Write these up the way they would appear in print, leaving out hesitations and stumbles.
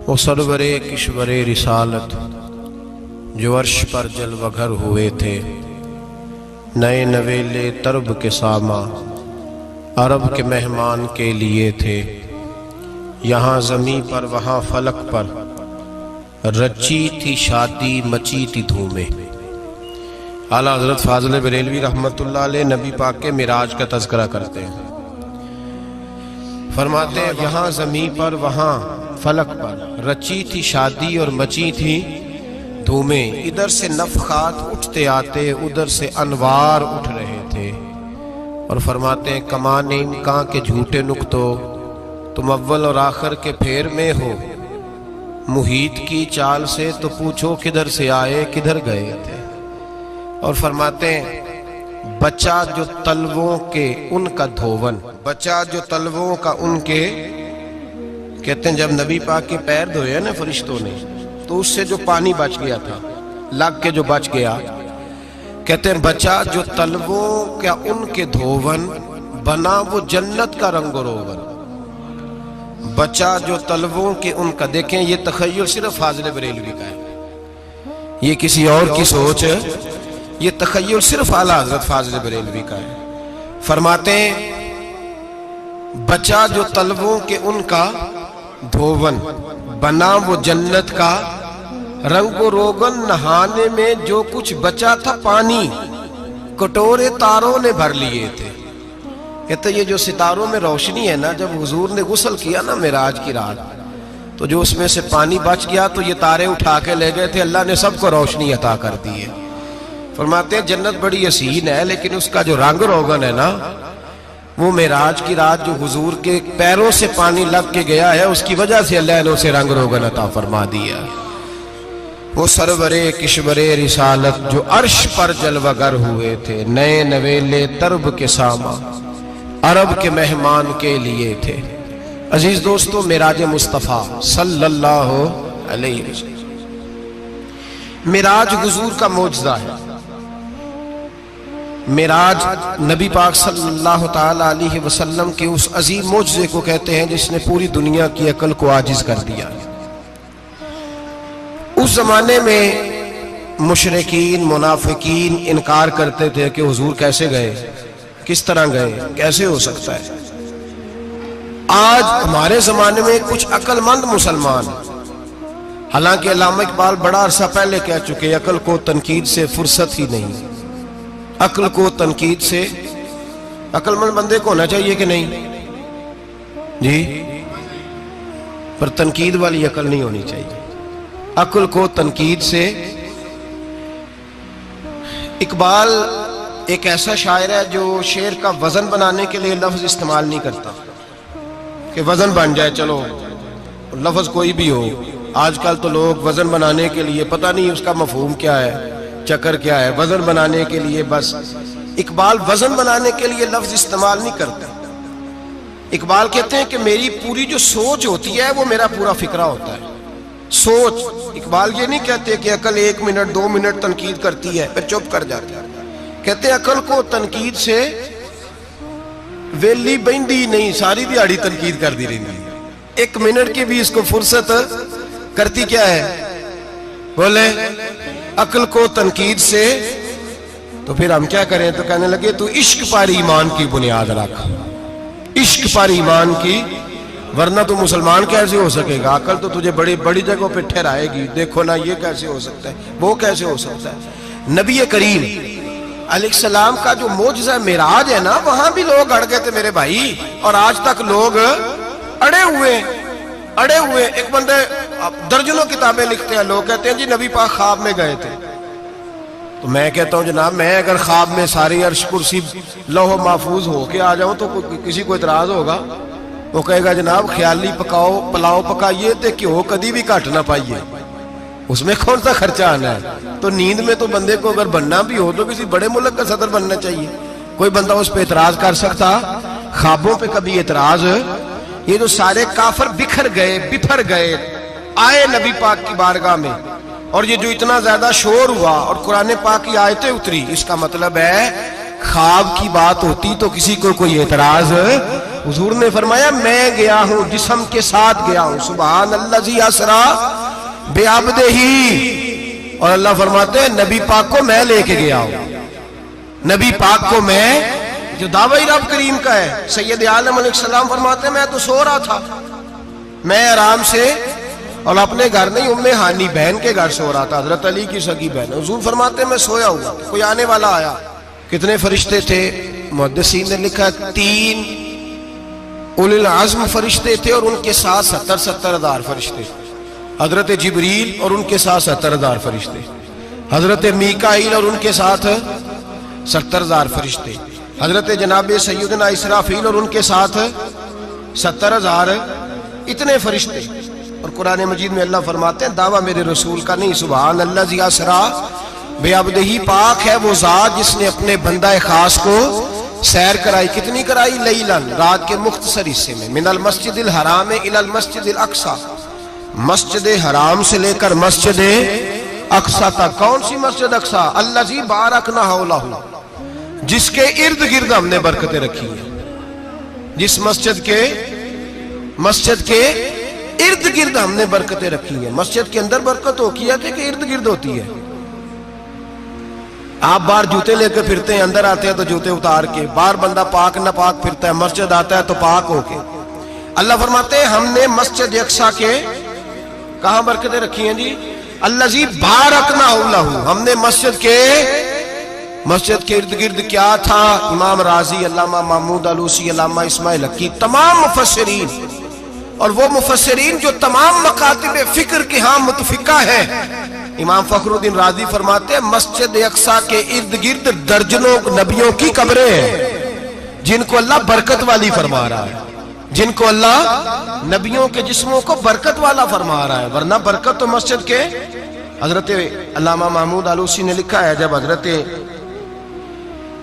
وہ سرورِ کشورِ رسالت جو عرش پر جلوہ گر ہوئے تھے، نئے نویلے طرب کے ساماں عرب کے مہمان کے لیے تھے۔ یہاں زمیں پر وہاں فلک پر رچی تھی شادی مچی تھی دھومیں۔ اعلیٰ حضرت فاضل بریلوی رحمۃ اللہ علیہ نبی پاک کے معراج کا تذکرہ کرتے ہیں، فرماتے ہیں یہاں زمیں پر وہاں فلک پر رچی تھی شادی اور مچی تھی دھومیں۔ ادھر سے نفخات اٹھتے آتے، ادھر سے انوار اٹھ رہے تھے۔ اور فرماتے ہیں کمان امکان کے جھوٹے نکتوں، تم اول اور آخر کے پھیر میں ہو۔ محیط کی چال سے تو پوچھو کدھر سے آئے کدھر گئے تھے۔ اور فرماتے ہیں بچا جو تلووں کے ان کا دھوون، بچا جو تلووں کا ان کے، کہتے ہیں جب نبی پاک کے پیر دھوئے نا فرشتوں نے تو اس سے جو پانی بچ گیا تھا، لگ کے جو بچ گیا، کہتے ہیں بچا جو تلووں کا ان کے دھوون، بنا وہ جنت کا رنگ و روغن۔ بچا جو تلووں کے ان کا، دیکھیں یہ تخیل صرف فاضل بریلوی کا ہے، یہ کسی اور کی سوچ ہے، یہ تخیل صرف اعلیٰ حضرت فاضل بریلوی کا ہے۔ فرماتے ہیں بچا جو تلووں کے ان کا دھوون، بنا وہ جنت کا رنگ و روغن۔ نہانے میں جو کچھ بچا تھا پانی، کٹورے تاروں نے بھر لیے تھے۔ کہتے یہ جو ستاروں میں روشنی ہے نا، جب حضور نے غسل کیا نا معراج کی رات، تو جو اس میں سے پانی بچ گیا تو یہ تارے اٹھا کے لے گئے تھے، اللہ نے سب کو روشنی عطا کر دی ہے۔ فرماتے ہیں جنت بڑی حسین ہے، لیکن اس کا جو رنگ روغن ہے نا، وہ معراج کی رات جو حضور کے پیروں سے پانی لگ کے گیا ہے، اس کی وجہ سے اللہ نے اسے رنگ روغن عطا فرما دیا۔ وہ سرورِ کشورِ رسالت جو عرش پر جلوہ گر ہوئے تھے، نئے نویلے طرب کے ساماں عرب کے مہمان کے لیے تھے۔ عزیز دوستو، معراج مصطفیٰ صلی اللہ علیہ وسلم، معراج حضور کا معجزہ ہے۔ معراج نبی پاک صلی اللہ تعالی علیہ وسلم کے اس عظیم معجزے کو کہتے ہیں جس نے پوری دنیا کی عقل کو عاجز کر دیا۔ اس زمانے میں مشرکین منافقین انکار کرتے تھے کہ حضور کیسے گئے، کس طرح گئے، کیسے ہو سکتا ہے۔ آج ہمارے زمانے میں کچھ عقل مند مسلمان، حالانکہ علامہ اقبال بڑا عرصہ پہلے کہہ چکے عقل کو تنقید سے فرصت ہی نہیں، عقل کو تنقید سے، عقل مند بندے کو ہونا چاہیے کہ نہیں جی، پر تنقید والی عقل نہیں ہونی چاہیے، عقل کو تنقید سے۔ اقبال ایک ایسا شاعر ہے جو شعر کا وزن بنانے کے لیے لفظ استعمال نہیں کرتا کہ وزن بن جائے، چلو لفظ کوئی بھی ہو۔ آج کل تو لوگ وزن بنانے کے لیے پتہ نہیں اس کا مفہوم کیا ہے، چکر کیا ہے، وزن بنانے کے لیے بس۔ اقبال وزن بنانے کے لیے لفظ استعمال نہیں کرتا۔ اقبال کہتے ہیں کہ میری پوری جو سوچ ہوتی ہے وہ میرا پورا فکرہ ہوتا ہے، سوچ۔ اقبال یہ نہیں کہتے کہ عقل 1 منٹ 2 منٹ تنقید کرتی ہے پھر چپ کر جاتی ہے، کہتے ہیں عقل کو تنقید سے ویلی بہندی نہیں، ساری دیہڑی تنقید کر دی رہی، 1 منٹ کی بھی اس کو فرصت کرتی کیا ہے، بولے عقل کو تنقید سے۔ تو پھر ہم کیا کریں، تو کہنے لگے تو عشق پر ایمان کی بنیاد رکھ، عشق پر ایمان کی، ورنہ تو مسلمان کیسے ہو سکے گا، عقل تو تجھے بڑی بڑی جگہوں پہ ٹھہرائے گی، دیکھو نا یہ کیسے ہو سکتا ہے، وہ کیسے ہو سکتا ہے۔ نبی کریم علیہ السلام کا جو معجزہ معراج ہے نا، وہاں بھی لوگ اڑ گئے تھے میرے بھائی، اور آج تک لوگ اڑے ہوئے۔ ایک بندے درجنوں کتابیں لکھتے ہیں، لوگ کہتے ہیں جی نبی پاک خواب میں گئے تھے، تو میں کہتا ہوں جناب میں اگر خواب میں ساری عرش کرسی لوح محفوظ ہو کے آ جاؤں تو کسی کو اعتراض ہوگا؟ وہ کہے گا جناب خیالی پکاؤ پلاؤ پکائیے تے کیوں کدی بھی گھٹ نہ پائیے، اس میں کون سا خرچہ آنا ہے۔ تو نیند میں تو بندے کو اگر بننا بھی ہو تو کسی بڑے ملک کا صدر بننا چاہیے، کوئی بندہ اس پہ اعتراض کر سکتا؟ خوابوں پہ کبھی اعتراض؟ یہ جو سارے کافر بکھر گئے آئے نبی پاک کی بارگاہ میں، اور یہ جو اتنا زیادہ شور ہوا اور قرآن پاک کی آیتیں اتری، اس کا مطلب ہے خواب کی بات ہوتی تو کسی کو کوئی اعتراض؟ حضور نے فرمایا میں گیا ہوں، جسم کے ساتھ گیا ہوں، سبحان الذی اسری بعبدہ، اور اللہ فرماتے ہیں نبی پاک کو میں لے کے گیا ہوں، نبی پاک کو میں، جو دعوی رب کریم کا ہے۔ سید عالم علیہ السلام فرماتے ہیں میں تو سو رہا تھا، میں آرام سے، اور اپنے گھر نہیں، ام ہانی بہن کے گھر سو رہا تھا، حضرت علی کی سگی بہن۔ حضور فرماتے ہیں میں سویا ہوا، کوئی آنے والا آیا۔ کتنے فرشتے تھے؟ محدثین نے لکھا 3 اولی العزم فرشتے تھے، اور ان کے ساتھ 70 ہزار فرشتے، حضرت جبریل اور ان کے ساتھ 70 ہزار فرشتے، حضرت میکائیل اور ان کے ساتھ 70 ہزار فرشتے، حضرت جناب سیدنا اسرافیل اور ان کے ساتھ 70 ہزار، اتنے فرشتے۔ اور قرآن مجید میں اللہ فرماتے ہیں دعویٰ میرے رسول کا نہیں، سبحان الذی اسری بعبدہ، پاک ہے وہ ذات جس نے اپنے بندہ خاص کو سیر کرائی۔ کتنی کرائی؟ لیلاً، رات کے مختصر حصے میں، من المسجد الحرام الی المسجد الاقصی، مسجد حرام سے لے کر مسجد اقصی تک۔ کون سی مسجد اقصی؟ الذی بارکنا حولہ، جس کے ارد گرد ہم نے برکتیں رکھی ہیں، جس مسجد کے ارد گرد ہم نے برکتیں رکھی ہیں۔ مسجد کے اندر برکت ہوتی ہے کہ ارد گرد ہوتی ہے؟ آپ باہر جوتے لے کے پھرتے ہیں، اندر آتے ہیں تو جوتے اتار کے، باہر بندہ پاک نہ پاک پھرتا ہے، مسجد آتا ہے تو پاک ہو کے۔ اللہ فرماتے ہیں ہم نے مسجد اقصی کے کہاں برکتیں رکھی ہیں جی؟ الذی بارکنا حولہ، ہم نے مسجد کے ارد گرد کیا تھا؟ امام رازی، علامہ محمود آلوسی، علامہ اسماعیل حقی، تمام مفسرین، اور وہ مفسرین جو تمام مکاتب فکر کے ہاں متفقہ ہیں۔ امام فخر الدین رازی فرماتے ہیں مسجد اقصی کے ارد گرد درجنوں نبیوں کی قبریں ہیں، جن کو اللہ برکت والی فرما رہا ہے، جن کو اللہ نبیوں کے جسموں کو برکت والا فرما رہا ہے، ورنہ برکت تو مسجد کے۔ حضرت علامہ محمود آلوسی نے لکھا ہے جب حضرت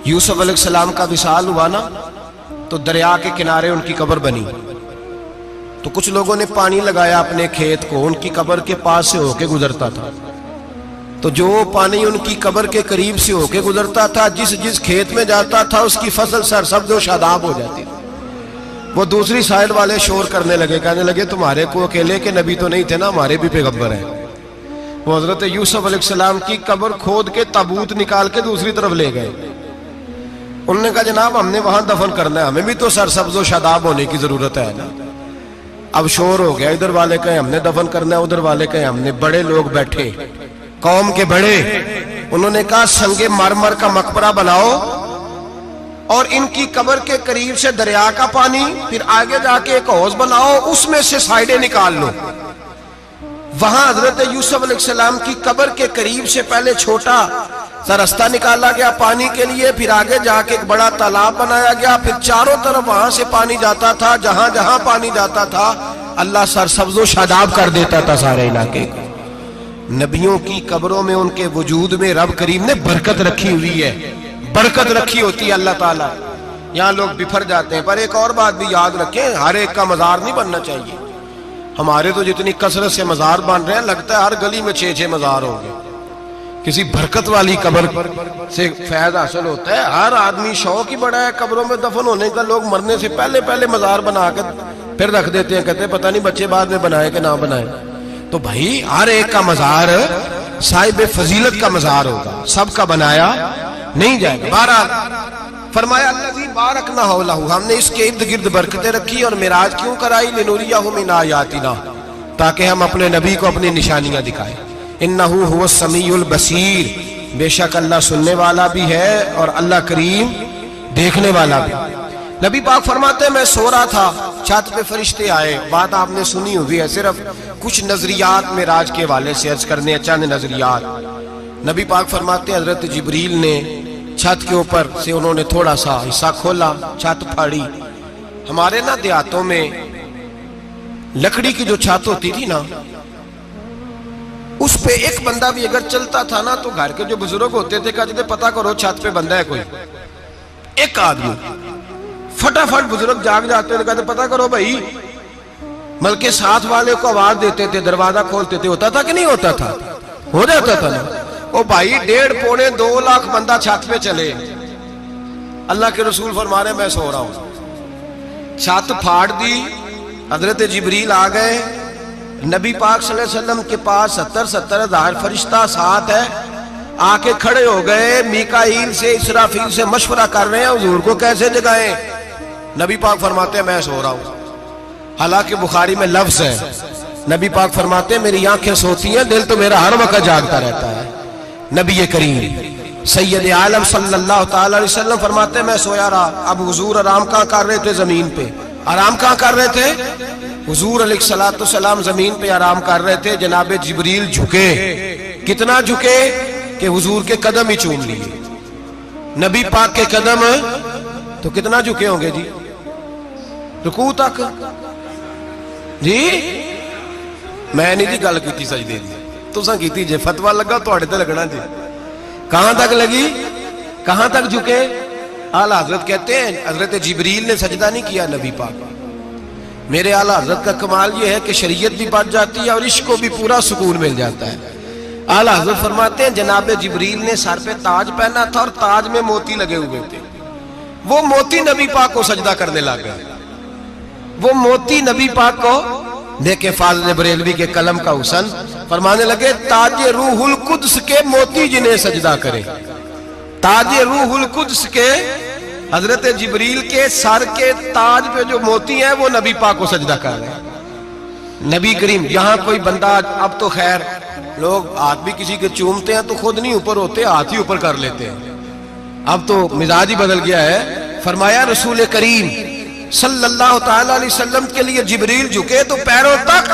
یوسف علیہ السلام کا وصال ہوا نا تو دریا کے کنارے ان کی قبر بنی، تو کچھ لوگوں نے پانی لگایا اپنے کھیت کو، ان کی قبر کے پاس سے ہو کے گزرتا تھا، تو جو پانی ان کی قبر کے قریب سے ہو کے گزرتا تھا، جس کھیت میں جاتا تھا اس کی فصل سرسبز و شاداب ہو جاتی تھی۔ وہ دوسری سائیڈ والے شور کرنے لگے، کہنے لگے تمہارے کو اکیلے کے نبی تو نہیں تھے نا، ہمارے بھی پیغمبر ہیں۔ وہ حضرت یوسف علیہ السلام کی قبر کھود کے تابوت نکال کے دوسری طرف لے گئے۔ انہوں نے کہا جناب ہم نے وہاں دفن کرنا ہے، ہمیں بھی تو سرسبز و شاداب ہونے کی ضرورت ہے نا۔ اب شور ہو گیا، ادھر والے کہیں ہم نے دفن کرنا ہے، ادھر والے کہیں ہم نے۔ بڑے لوگ بیٹھے، قوم کے بڑے، انہوں نے کہا سنگ مرمر کا مقبرہ بناؤ اور ان کی قبر کے قریب سے دریا کا پانی، پھر آگے جا کے ایک حوض بناؤ، اس میں سے سائیڈیں نکال لو۔ وہاں حضرت یوسف علیہ السلام کی قبر کے قریب سے پہلے چھوٹا سا رستہ نکالا گیا پانی کے لیے، پھر آگے جا کے ایک بڑا تالاب بنایا گیا، پھر چاروں طرف وہاں سے پانی جاتا تھا، جہاں جہاں پانی جاتا تھا اللہ سرسبز و شاداب کر دیتا تھا سارے علاقے کو۔ نبیوں کی قبروں میں ان کے وجود میں رب کریم نے برکت رکھی ہوئی ہے، برکت رکھی ہوتی ہے اللہ تعالیٰ۔ یہاں لوگ بفر جاتے ہیں، پر ایک اور بات بھی یاد رکھیں، ہر ایک کا مزار نہیں بننا چاہیے۔ ہمارے تو جتنی کثرت سے مزار بن رہے ہیں، لگتا ہے ہر گلی میں 6 مزار ہوں گے۔ کسی برکت والی قبر سے فیض حاصل ہوتا ہے۔ ہر آدمی شوق ہی بڑا ہے قبروں میں دفن ہونے کا، لوگ مرنے سے پہلے مزار بنا کے پھر رکھ دیتے ہیں، کہتے ہیں پتہ نہیں بچے بعد میں بنائے کہ نہ بنائے۔ تو بھائی ہر ایک کا مزار صاحب فضیلت کا مزار ہوگا، سب کا بنایا نہیں جائے گا۔ بہرحال فرمایا الذی بارکنا حولہ، ہم نے اس کے ارد گرد برکتیں رکھی، اور معراج کیوں کرائی؟ لنریہ من آیاتنا، تاکہ ہم اپنے نبی کو اپنی نشانیاں دکھائیں۔ انہ هو السمیع البصیر، بے شک اللہ سننے والا بھی ہے اور اللہ کریم دیکھنے والا بھی۔ نبی پاک فرماتے ہیں میں سو رہا تھا، چھت پہ فرشتے آئے، بات آپ نے سنی ہوئی ہے، صرف کچھ نظریات معراج کے حوالے سے عرض کرنے، چند نظریات۔ نبی پاک فرماتے ہیں حضرت جبریل نے چھت کے اوپر سے انہوں نے تھوڑا سا حصہ کھولا، چھت پھاڑی۔ ہمارے نا دیہاتوں میں لکڑی کی جو چھت ہوتی تھی نا، اس پہ ایک بندہ بھی اگر چلتا تھا نا تو گھر کے جو بزرگ ہوتے تھے کہتے تھے پتہ کرو چھت پہ بندہ ہے کوئی۔ ایک آدمی فٹافٹ بزرگ جاگ جاتے تھے، کہتے پتہ کرو بھائی، بلکہ ساتھ والے کو آواز دیتے تھے، دروازہ کھولتے تھے۔ ہوتا تھا کہ نہیں ہوتا تھا؟ ہو جاتا تھا نا۔ او بھائی 1.5 پونے 2 لاکھ بندہ چھت پہ چلے، اللہ کے رسول فرما رہے میں سو رہا ہوں، چھت پھاڑ دی، حضرت جبریل آ گئے، نبی پاک صلی اللہ علیہ وسلم کے پاس 70 ہزار فرشتہ ساتھ ہے، آ کے کھڑے ہو گئے، میکائیل سے اسرافیل سے مشورہ کر رہے ہیں حضور کو کیسے جگائیں۔ نبی پاک فرماتے ہیں میں سو رہا ہوں۔ حالانکہ بخاری میں لفظ ہے، نبی پاک فرماتے ہیں میری آنکھیں سوتی ہیں، دل تو میرا ہر وقت جاگتا رہتا ہے۔ نبی کریم سید عالم صلی اللہ تعالی علیہ وسلم فرماتے ہیں میں سویا رہا۔ اب حضور آرام کہاں کر رہے تھے؟ زمین پہ۔ آرام کہاں کر رہے تھے؟ حضور علیہ السلام زمین پہ آرام کر رہے تھے، جناب جبریل جھکے، کتنا جھکے کہ حضور کے قدم ہی چوم لیے۔ نبی پاک کے قدم تو کتنا جھکے ہوں گے جی؟ رکوع تک جی؟ میں نہیں جی گل کی سجدے دی، تساں کیتی جے، فتویٰ لگا تواڈے تے لگنا جی۔ کہاں تک لگی؟ کہاں تک جھکے؟ اعلیٰ حضرت کہتے ہیں حضرت جبریل نے سجدہ نہیں کیا نبی پاک۔ میرے اعلیٰ حضرت کا کمال یہ ہے کہ شریعت بھی بڑھ جاتی ہے اور عشق کو بھی پورا سکون مل جاتا ہے۔ اعلیٰ حضرت فرماتے ہیں جناب جبریل نے سر پہ تاج پہنا تھا اور تاج میں موتی لگے ہوئے تھے، وہ موتی نبی پاک کو سجدہ کرنے لگ گئے، وہ موتی نبی پاک کو دیکھیں۔ فاضل بریلوی کے قلم کا حسن فرمانے لگے تاج روح القدس کے موتی جنہیں سجدہ کرے، تاج روح القدس کے حضرت جبریل کے سر کے تاج پہ جو موتی ہیں وہ نبی پاک کو سجدہ کر رہے ہیں۔ نبی کریم یہاں کوئی بندہ، اب تو خیر لوگ ہاتھ بھی کسی کے چومتے ہیں تو خود نہیں اوپر ہوتے، ہاتھ ہی اوپر کر لیتے ہیں، اب تو مزاج ہی بدل گیا ہے۔ فرمایا رسول کریم صلی اللہ تعالی علیہ وسلم کے لیے جبریل جھکے تو پیروں تک،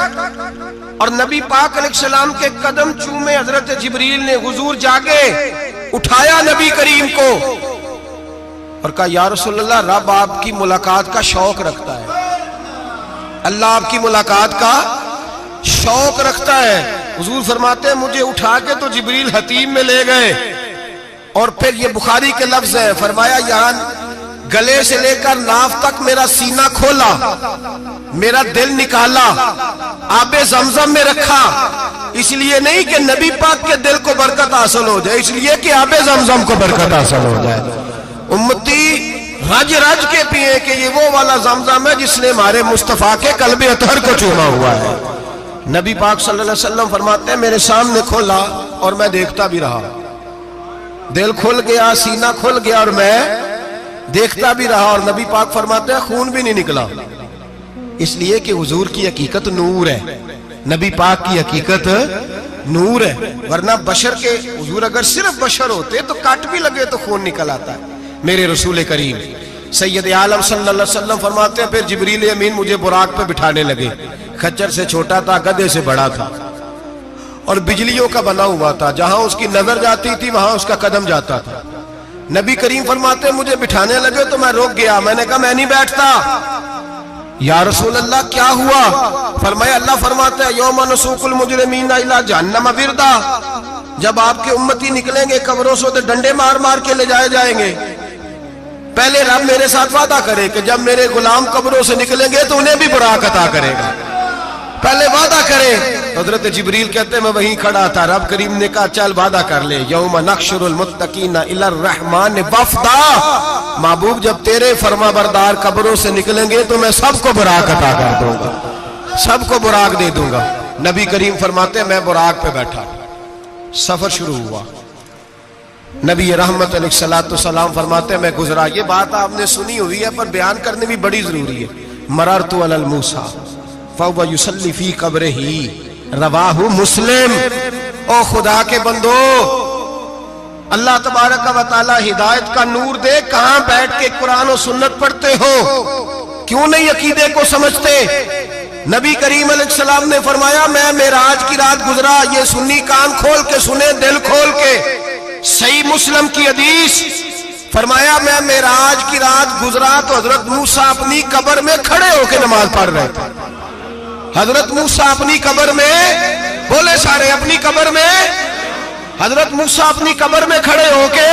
اور نبی پاک علیہ السلام کے قدم چومے حضرت جبریل نے۔ حضور جاگے، اٹھایا نبی کریم کو اور کہا یا رسول اللہ، رب آپ کی ملاقات کا شوق رکھتا ہے، اللہ آپ کی ملاقات کا شوق رکھتا ہے۔ حضور فرماتے ہیں مجھے اٹھا کے تو جبریل حتیم میں لے گئے، اور پھر یہ بخاری کے لفظ ہے، فرمایا یہاں گلے سے لے کر ناف تک میرا سینہ کھولا، میرا دل نکالا، آب زمزم میں رکھا، اس لیے نہیں کہ نبی پاک کے دل کو برکت حاصل ہو جائے، اس لیے کہ آب زمزم کو برکت حاصل ہو جائے۔ امتی رج رج کے پیئے کہ یہ وہ والا زمزم ہے جس نے ہمارے مصطفیٰ کے قلب اطہر کو چوما ہوا ہے۔ نبی پاک صلی اللہ علیہ وسلم فرماتے ہیں میرے سامنے کھولا اور میں دیکھتا بھی رہا، دل کھل گیا، سینہ کھل گیا اور میں دیکھتا بھی رہا، اور نبی پاک فرماتے ہیں خون بھی نہیں نکلا، اس لیے کہ حضور کی حقیقت نور ہے، نبی پاک کی حقیقت نور ہے، ورنہ بشر کے حضور اگر صرف بشر ہوتے تو کٹ بھی لگے تو خون نکل آتا ہے۔ میرے رسول کریم سید عالم صلی اللہ علیہ وسلم فرماتے ہیں پھر جبریل امین مجھے براق پہ بٹھانے لگے، خچر سے چھوٹا تھا، گدھے سے بڑا تھا، اور بجلیوں کا بنا ہوا تھا، جہاں اس کی نظر جاتی تھی وہاں اس کا قدم جاتا تھا۔ نبی کریم فرماتے ہیں مجھے بٹھانے لگے تو میں رک گیا، میں نے کہا میں نہیں بیٹھتا۔ یا رسول اللہ کیا ہوا؟ فرمایا اللہ فرماتے ہیں یوم نسوق المجرمین الی جہنم وردا، جب آپ کے امتی نکلیں گے قبروں سے تو ڈنڈے مار مار کے لے جائے جائیں گے۔ پہلے رب میرے ساتھ وعدہ کرے کہ جب میرے غلام قبروں سے نکلیں گے تو انہیں بھی براق عطا کرے گا، پہلے وعدہ کرے۔ حضرت جبریل کہتے ہیں میں وہیں کھڑا تھا، رب کریم نے کہا چل وعدہ کر لے، یوم نحشر المتقین الی الرحمن وفدا، محبوب جب تیرے فرما بردار قبروں سے نکلیں گے تو میں سب کو براق عطا کر دوں گا، سب کو براق دے دوں گا۔ نبی کریم فرماتے ہیں میں براق پہ بیٹھا، سفر شروع ہوا، نبی رحمت علیہ السلام فرماتے ہیں میں گزرا۔ یہ بات آپ نے سنی ہوئی ہے پر بیان کرنے بھی بڑی ضروری ہے۔ مررت علی الموسیٰ فہو یصلی فی قبرہ، رواہ مسلم۔ او خدا کے بندو، اللہ تبارک و تعالی ہدایت کا نور دے، کہاں بیٹھ کے قرآن و سنت پڑھتے ہو؟ کیوں نہیں عقیدے کو سمجھتے؟ نبی کریم علیہ السلام نے فرمایا میں معراج کی رات گزرا، یہ سنی کان کھول کے سنے، دل کھول کے، صحیح مسلم کی حدیث، فرمایا میں معراج کی رات گزرا تو حضرت موسیٰ اپنی قبر میں کھڑے ہو کے نماز پڑھ رہے تھے۔ حضرت موسیٰ اپنی قبر میں، بولے سارے اپنی قبر میں، حضرت موسیٰ اپنی قبر میں کھڑے ہو کے۔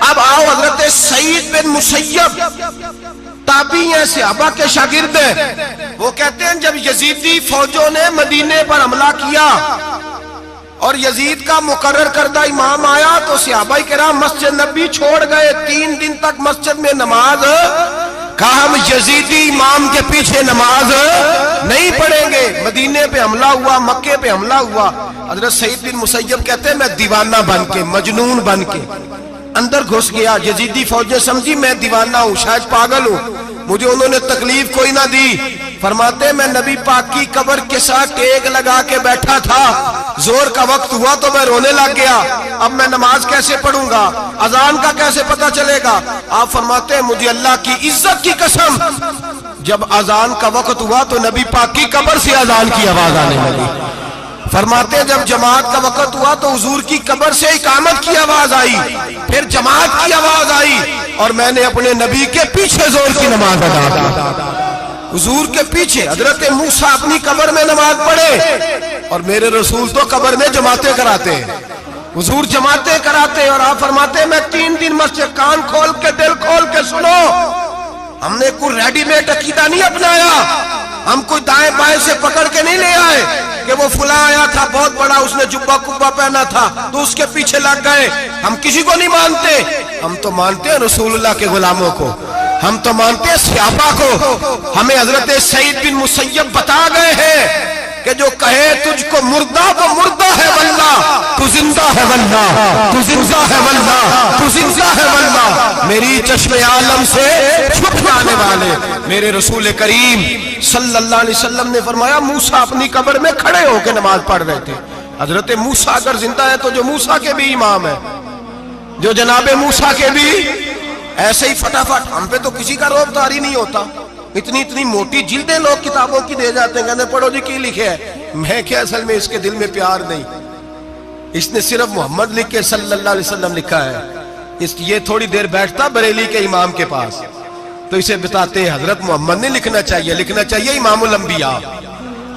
اب آؤ حضرت سعید بن مسیب تابعی ہیں، صحابہ کے شاگرد ہیں، وہ کہتے ہیں جب یزیدی فوجوں نے مدینے پر حملہ کیا اور یزید کا مقرر کردہ امام آیا تو صحابہ کرام مسجد نبی چھوڑ گئے، 3 دن تک مسجد میں نماز، کہا ہم یزیدی امام کے پیچھے نماز نہیں پڑھیں گے۔ مدینے پہ حملہ ہوا، مکے پہ حملہ ہوا، حضرت سعید بن مسیب کہتے ہیں میں دیوانہ بن کے، مجنون بن کے اندر گھس گیا۔ یزیدی فوجیں سمجھی میں دیوانہ ہوں، شاید پاگل ہوں، مجھے انہوں نے تکلیف کوئی نہ دی۔ فرماتے میں نبی پاک کی قبر کے ساتھ ٹیک لگا کے بیٹھا تھا، زور کا وقت ہوا تو میں رونے لگ گیا، اب میں نماز کیسے پڑھوں گا، اذان کا کیسے پتہ چلے گا۔ آپ فرماتے ہیں مجھے اللہ کی عزت کی قسم، جب اذان کا وقت ہوا تو نبی پاک کی قبر سے اذان کی آواز آنے لگی۔ فرماتے ہیں جب جماعت کا وقت ہوا تو حضور کی قبر سے اقامت کی آواز آئی، پھر جماعت کی آواز آئی، اور میں نے اپنے نبی کے پیچھے زور کی نماز ادا کی۔ حضور کے پیچھے حضرت موسیٰ اپنی قبر میں نماز پڑھے، اور میرے رسول تو قبر میں جماعتیں کراتے ہیں، حضور جماعتیں کراتے ہیں۔ اور آپ فرماتے ہیں میں 3 دن مسجد، کان کھول کے دل کھول کے سنو، ہم نے کوئی ریڈی میڈ عقیدہ نہیں اپنایا، ہم کوئی دائیں بائیں سے پکڑ کے نہیں لے آئے کہ وہ فلاں آیا تھا بہت بڑا، اس نے جبہ کبہ پہنا تھا تو اس کے پیچھے لگ گئے۔ ہم کسی کو نہیں مانتے، ہم تو مانتے ہیں رسول اللہ کے غلاموں کو، ہم تو مانتے ہیں صحابہ کو۔ ہمیں حضرت سعید بن مسیب بتا گئے ہیں کہ جو کہے تجھ کو مردہ وہ مردہ ہے واللہ، تو زندہ ہے واللہ، تو زندہ ہے واللہ، تو زندہ ہے واللہ۔ میری چشم عالم سے چھپ جانے والے میرے رسول کریم صلی اللہ علیہ وسلم نے فرمایا موسیٰ اپنی قبر میں کھڑے ہو کے نماز پڑھ رہے تھے۔ حضرت موسیٰ اگر زندہ ہے تو جو موسیٰ کے بھی امام ہے، جو جناب موسیٰ کے بھی ایسے ہی فٹافٹ، ہم پہ تو کسی کا روب طاری نہیں ہوتا، اتنی موٹی جلدیں لوگ کتابوں کی دے جاتے ہیں، کہتے ہیں پڑھو جی کی لکھے ہے، میں کیا اصل میں اس کے دل میں پیار نہیں، اس نے صرف محمد لکھ کے صلی اللہ علیہ وسلم لکھا ہے۔ یہ تھوڑی دیر بیٹھتا بریلی کے امام کے پاس تو اسے بتاتے ہیں حضرت محمد نے لکھنا چاہیے، لکھنا چاہیے امام الانبیاء،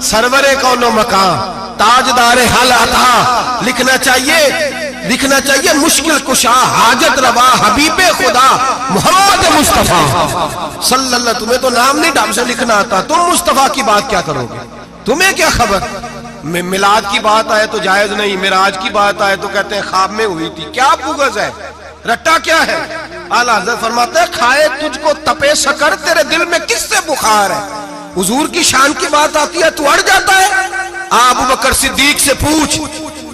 سرور کون و مکان، تاجدار حل عطا، لکھنا چاہیے مشکل کشا، حاجت روا، حبیب خدا محمد مصطفیٰ صلی اللہ۔ تمہیں تو نام نہیں ڈھنگ سے لکھنا آتا، تم مصطفیٰ کی بات کیا کرو گے، تمہیں کیا خبر۔ میلاد کی بات آئے تو جائز نہیں، معراج کی بات آئے تو کہتے ہیں خواب میں ہوئی تھی، کیا بغض ہے، رٹا کیا ہے۔ اعلیٰ حضرت فرماتے ہیں کھائے تجھ کو تپے سکر، تیرے دل میں کس سے بخار ہے۔ حضور کی شان کی بات آتی ہے تو اڑ جاتا ہے۔ ابو بکر صدیق سے پوچھ،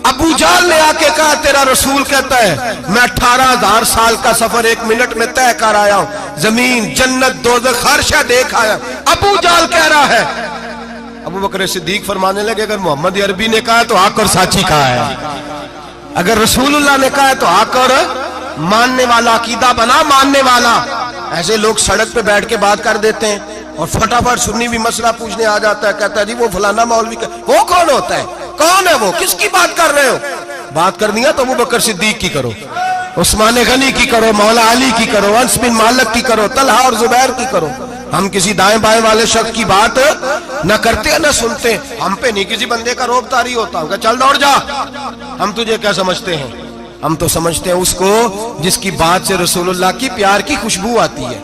ابو جہل نے آ کے کہا تیرا رسول کہتا ہے میں 18,000 سال کا سفر 1 منٹ میں طے کر آیا ہوں، زمین جنت دوزخ ہر شے دیکھ آیا۔ ابو جہل کہہ رہا ہے۔ ابو بکر صدیق فرمانے لگے اگر محمد عربی نے کہا تو حق اور سچی کہا ہے، اگر رسول اللہ نے کہا ہے تو حق اور ماننے والا، عقیدہ بنا ماننے والا۔ ایسے لوگ سڑک پہ بیٹھ کے بات کر دیتے ہیں اور فٹافٹ سنی بھی مسئلہ پوچھنے آ جاتا ہے، کہتا ہے جی وہ فلانا مولوی وہ کون ہوتا ہے، کون ہے وہ، کس کی بات کر رہے ہو۔ بات کرنی ہے تو ابو بکر صدیق کی کرو، عثمان غنی کی کرو، مولا علی کی کرو، انس بن مالک کی کرو، طلحہ اور زبیر کی کرو۔ ہم کسی دائیں بائیں والے شخص کی بات نہ کرتے نہ سنتے، ہم پہ نہیں کسی بندے کا روب طاری ہوتا، کہ چل دوڑ جا، ہم تجھے کیا سمجھتے ہیں، ہم تو سمجھتے ہیں اس کو جس کی بات سے رسول اللہ کی پیار کی خوشبو آتی ہے،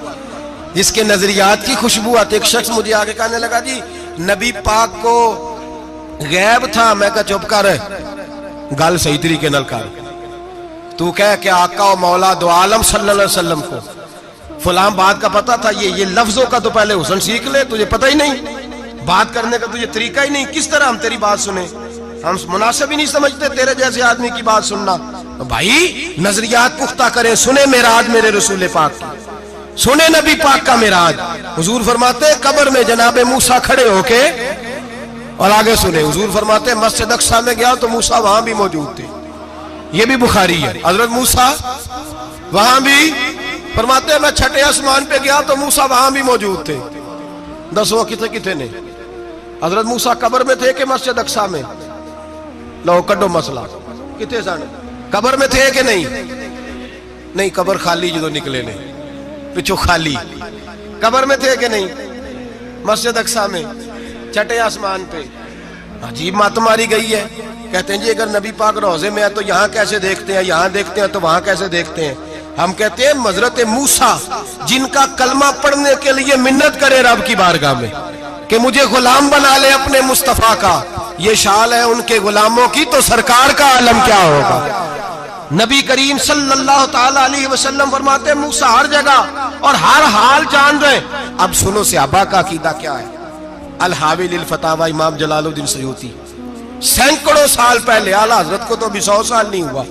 جس کے نظریات کی خوشبو آتی ہے۔ ایک شخص مجھے آگے کہنے لگا جی نبی پاک کو غیب تھا، میں کہا چپ کر، گل صحیح طریقے نال کر، تو کہہ کہ آقا و مولا دو عالم صلی اللہ علیہ وسلم کو فلاں بات کا پتہ تھا، یہ لفظوں کا تو پہلے حسن سیکھ لے، تجھے پتہ ہی نہیں، بات کرنے کا تجھے طریقہ ہی نہیں، کس طرح ہم تیری بات سنیں، ہم مناسب ہی نہیں سمجھتے تیرے جیسے آدمی کی بات سننا۔ بھائی نظریات پختہ کریں، سنیں معراج میرے رسول پاک کی، سنیں نبی پاک کا معراج۔ حضور فرماتے قبر میں جناب موسیٰ کھڑے ہو کے، اور آگے سنیں حضور فرماتے مسجد اقصی میں گیا تو موسیٰ وہاں بھی موجود تھے، یہ بھی بخاری ہے، حضرت موسیٰ وہاں بھی، فرماتے ہیں میں چھٹے آسمان پہ گیا تو موسیٰ وہاں بھی موجود تھے۔ دسو کتنے نے حضرت موسیٰ قبر میں تھے کہ مسجد اقصی میں؟ لو کڈو مسئلہ، کتنے سن قبر میں تھے کہ نہیں؟ قبر خالی جدو نکلے نے پچھو خالی، قبر میں تھے کہ نہیں؟ مسجد اقصی میں چھٹے آسمان پہ۔ عجیب مات ماری گئی ہے، کہتے ہیں جی اگر نبی پاک روضے میں ہے تو یہاں کیسے دیکھتے ہیں، یہاں دیکھتے ہیں تو وہاں کیسے دیکھتے ہیں۔ ہم کہتے ہیں حضرت موسیٰ جن کا کلمہ پڑھنے کے لیے منت کرے رب کی بارگاہ میں کہ مجھے غلام بنا لے اپنے مصطفیٰ کا، یہ شال ہے ان کے غلاموں کی تو سرکار کا عالم کیا ہوگا؟ نبی کریم صلی اللہ تعالی علیہ وسلم فرماتے ہیں موسیٰ ہر جگہ اور ہر حال جان رہے. اب سنو صحابہ کا عقیدہ کیا ہے. الحاوی للفتاوی امام جلال الدین سیوطی سینکڑوں سال پہلے، اعلیٰ حضرت کو تو ابھی 100 سال نہیں ہوا،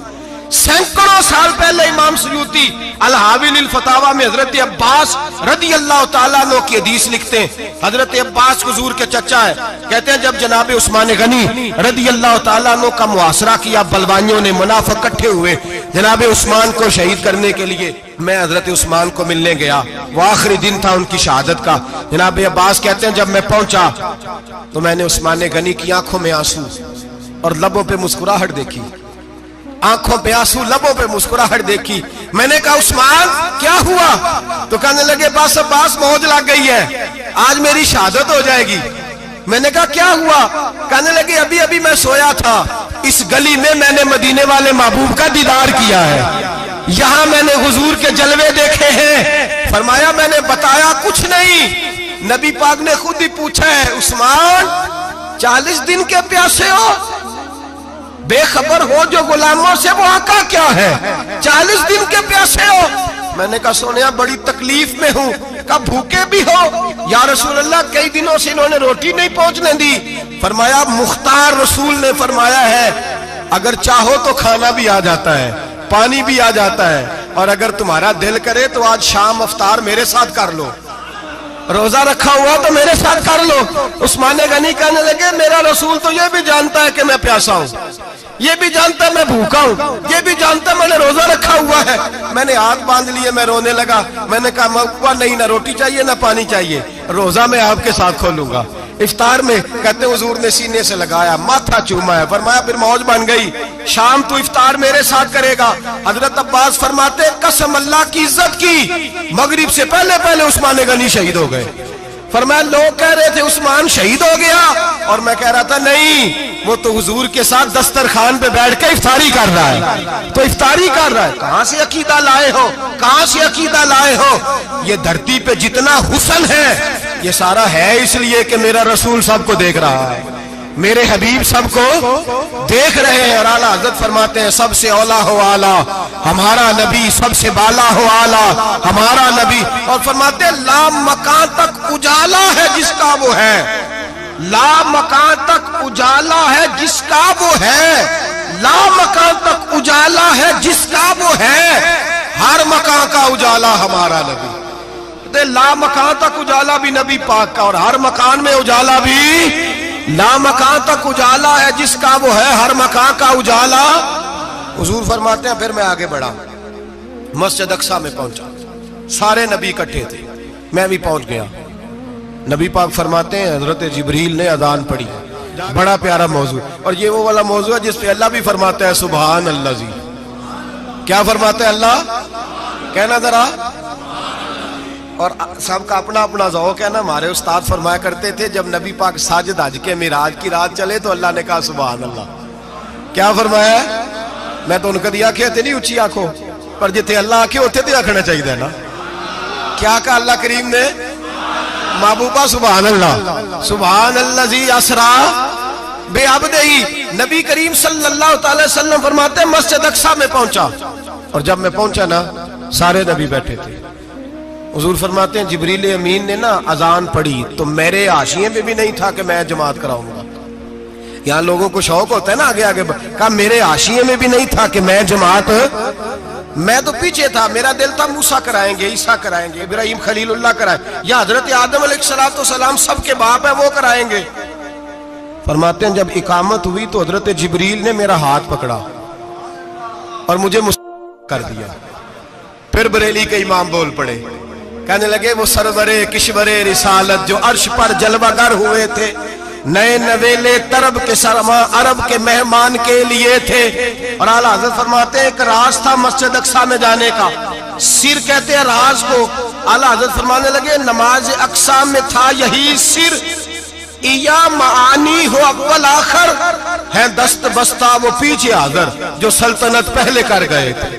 سینکڑوں سال پہلے امام سیوطی الحاوی للفتاوی میں حضرت عباس رضی اللہ تعالیٰ عنہ کی حدیث لکھتے ہیں. حضرت عباس حضور کے چچا ہے. کہتے ہیں جب جناب عثمان غنی رضی اللہ تعالیٰ عنہ کا محاصرہ کیا، بلوانیوں نے منافق اکٹھے ہوئے جناب عثمان کو شہید کرنے کے لیے، میں حضرت عثمان کو ملنے گیا، وہ آخری دن تھا ان کی شہادت کا. جناب عباس کہتے ہیں جب میں پہنچا تو میں نے عثمان غنی کی آنکھوں میں آنسو اور لبوں پہ مسکراہٹ دیکھی، آنکھوں پہ آنسو لبوں پہ مسکراہٹ دیکھی. میں نے کہا عثمان کیا ہوا؟ تو کہنے لگے بس عباس موج لگ گئی ہے، آج میری شہادت ہو جائے گی. میں نے کہا کیا ہوا؟ کہنے لگے ابھی ابھی میں سویا تھا، اس گلی میں میں نے مدینے والے محبوب کا دیدار کیا ہے، یہاں میں نے حضور کے جلوے دیکھے ہیں. فرمایا میں نے بتایا کچھ نہیں. نبی پاک نے خود ہی پوچھا ہے عثمان 40 دن کے پیاسے ہو؟ بے خبر ہو جو غلاموں سے، وہ آقا کیا ہے؟ 40 دن کے پیاسے ہو؟ میں نے کہا سونیا بڑی تکلیف میں ہوں. کہا بھوکے بھی ہو؟ یا رسول اللہ کئی دنوں سے انہوں نے روٹی نہیں پہنچنے دی. فرمایا مختار رسول نے فرمایا ہے اگر چاہو تو کھانا بھی آ جاتا ہے، پانی بھی آ جاتا ہے، اور اگر تمہارا دل کرے تو آج شام افطار میرے ساتھ کر لو، روزہ رکھا ہوا تو میرے ساتھ کر لو. عثمان غنی کہنے لگے میرا رسول تو یہ بھی جانتا ہے کہ میں پیاسا ہوں، یہ بھی جانتا ہے میں بھوکا ہوں، یہ بھی جانتا ہے میں نے روزہ رکھا ہوا ہے. میں نے ہاتھ باندھ لیے، میں رونے لگا. میں نے کہا موا نہیں، نہ روٹی چاہیے نہ پانی چاہیے، روزہ میں آپ کے ساتھ کھولوں گا. افطار میں کہتے حضور نے سینے سے لگایا، ماتھا چوما ہے. فرمایا پھر موج بن گئی، شام تو افطار میرے ساتھ کرے گا. حضرت عباس فرماتے قسم اللہ کی عزت کی مغرب سے پہلے پہلے عثمان غنی شہید ہو گئے. فرمایا لوگ کہہ رہے تھے عثمان شہید ہو گیا، اور میں کہہ رہا تھا نہیں، وہ تو حضور کے ساتھ دسترخوان پہ بیٹھ کے افطاری کر رہا ہے. تو افطاری کر رہا ہے. کہاں سے عقیدہ لائے ہو؟ کہاں سے عقیدہ لائے ہو؟ یہ دھرتی پہ جتنا حسن ہے یہ سارا ہے اس لیے کہ میرا رسول سب کو دیکھ رہا ہے، میرے حبیب سب کو دیکھ رہے ہیں. اور اعلیٰ حضرت فرماتے ہیں سب سے اولا ہو اعلیٰ ہمارا نبی، سب سے بالا ہو اعلیٰ ہمارا نبی. اور فرماتے ہیں لا مکان تک اجالا ہے جس کا وہ ہے، لا مکان تک اجالا ہے جس کا وہ ہے، لا مکان تک اجالا ہے جس کا وہ ہے، ہر مکان کا اجالا ہمارا نبی. لا مکان تک اجالا بھی نبی پاک کا، اور ہر مکان میں اجالا بھی لا مکان تک اجالا ہے جس کا وہ ہے، ہر مکان کا اجالا. حضور فرماتے ہیں پھر میں آگے بڑھا، مسجد اقصی میں پہنچا، سارے نبی اکٹھے تھے، میں بھی پہنچ گیا. نبی پاک فرماتے ہیں حضرت جبریل نے اذان پڑھی. بڑا پیارا موضوع، اور یہ وہ والا موضوع ہے جس پہ اللہ بھی فرماتا ہے سبحان اللہ جی. کیا فرماتا ہے اللہ؟ کہنا ذرا. اور سب کا اپنا اپنا ذوق ہے نا. ہمارے استاد فرمایا کرتے تھے جب نبی پاک ساجد حج کے معراج کی رات چلے تو اللہ نے کہا سبحان اللہ. کیا فرمایا؟ میں تو ان کا دیا کہتے نہیں اچھی آنکھوں پر جتنے اللہ آنکھیں ہوتے تھے آنکھنا چاہیے نا. کیا کہا اللہ کریم نے؟ محبوبہ سبحان اللہ. سبحان اللہ زی اسرا بے عبدہی. نبی کریم صلی اللہ تعالی وسلم فرماتے ہیں مسجد اقصی میں پہنچا، اور جب میں پہنچا نا سارے نبی بیٹھے تھے. حضور فرماتے ہیں جبریل امین نے نا اذان پڑھی تو میرے حاشیے میں بھی نہیں تھا کہ میں جماعت کراؤں گا. یہاں لوگوں کو شوق ہوتا ہے نا آگے آگے، کہا میرے حاشیے میں بھی نہیں تھا کہ میں جماعت، میں تو پیچھے تھا. میرا دل تھا موسیٰ کرائیں گے، عیسیٰ کرائیں گے، ابراہیم خلیل اللہ کرائیں، یا حضرت آدم علیہ السلام سب کے باپ ہے وہ کرائیں گے. فرماتے ہیں جب اقامت ہوئی تو حضرت جبریل نے میرا ہاتھ پکڑا اور مجھے کر دیا. پھر بریلی کے امام بول پڑے، کہنے لگے وہ سرور کشور رسالت جو عرش پر جلوہ گر ہوئے تھے، نئے نویلے طرب کے سرما عرب کے مہمان کے لیے تھے. اور اعلیٰ حضرت فرماتے ہیں ایک راز تھا مسجد اقصی میں جانے کا، سر کہتے ہیں راز کو. اعلیٰ حضرت فرمانے لگے نماز اقصی میں تھا یہی سر، ایا معانی ہو اول آخر ہے دست بستہ وہ پیچھے حاضر جو سلطنت پہلے کر گئے تھے.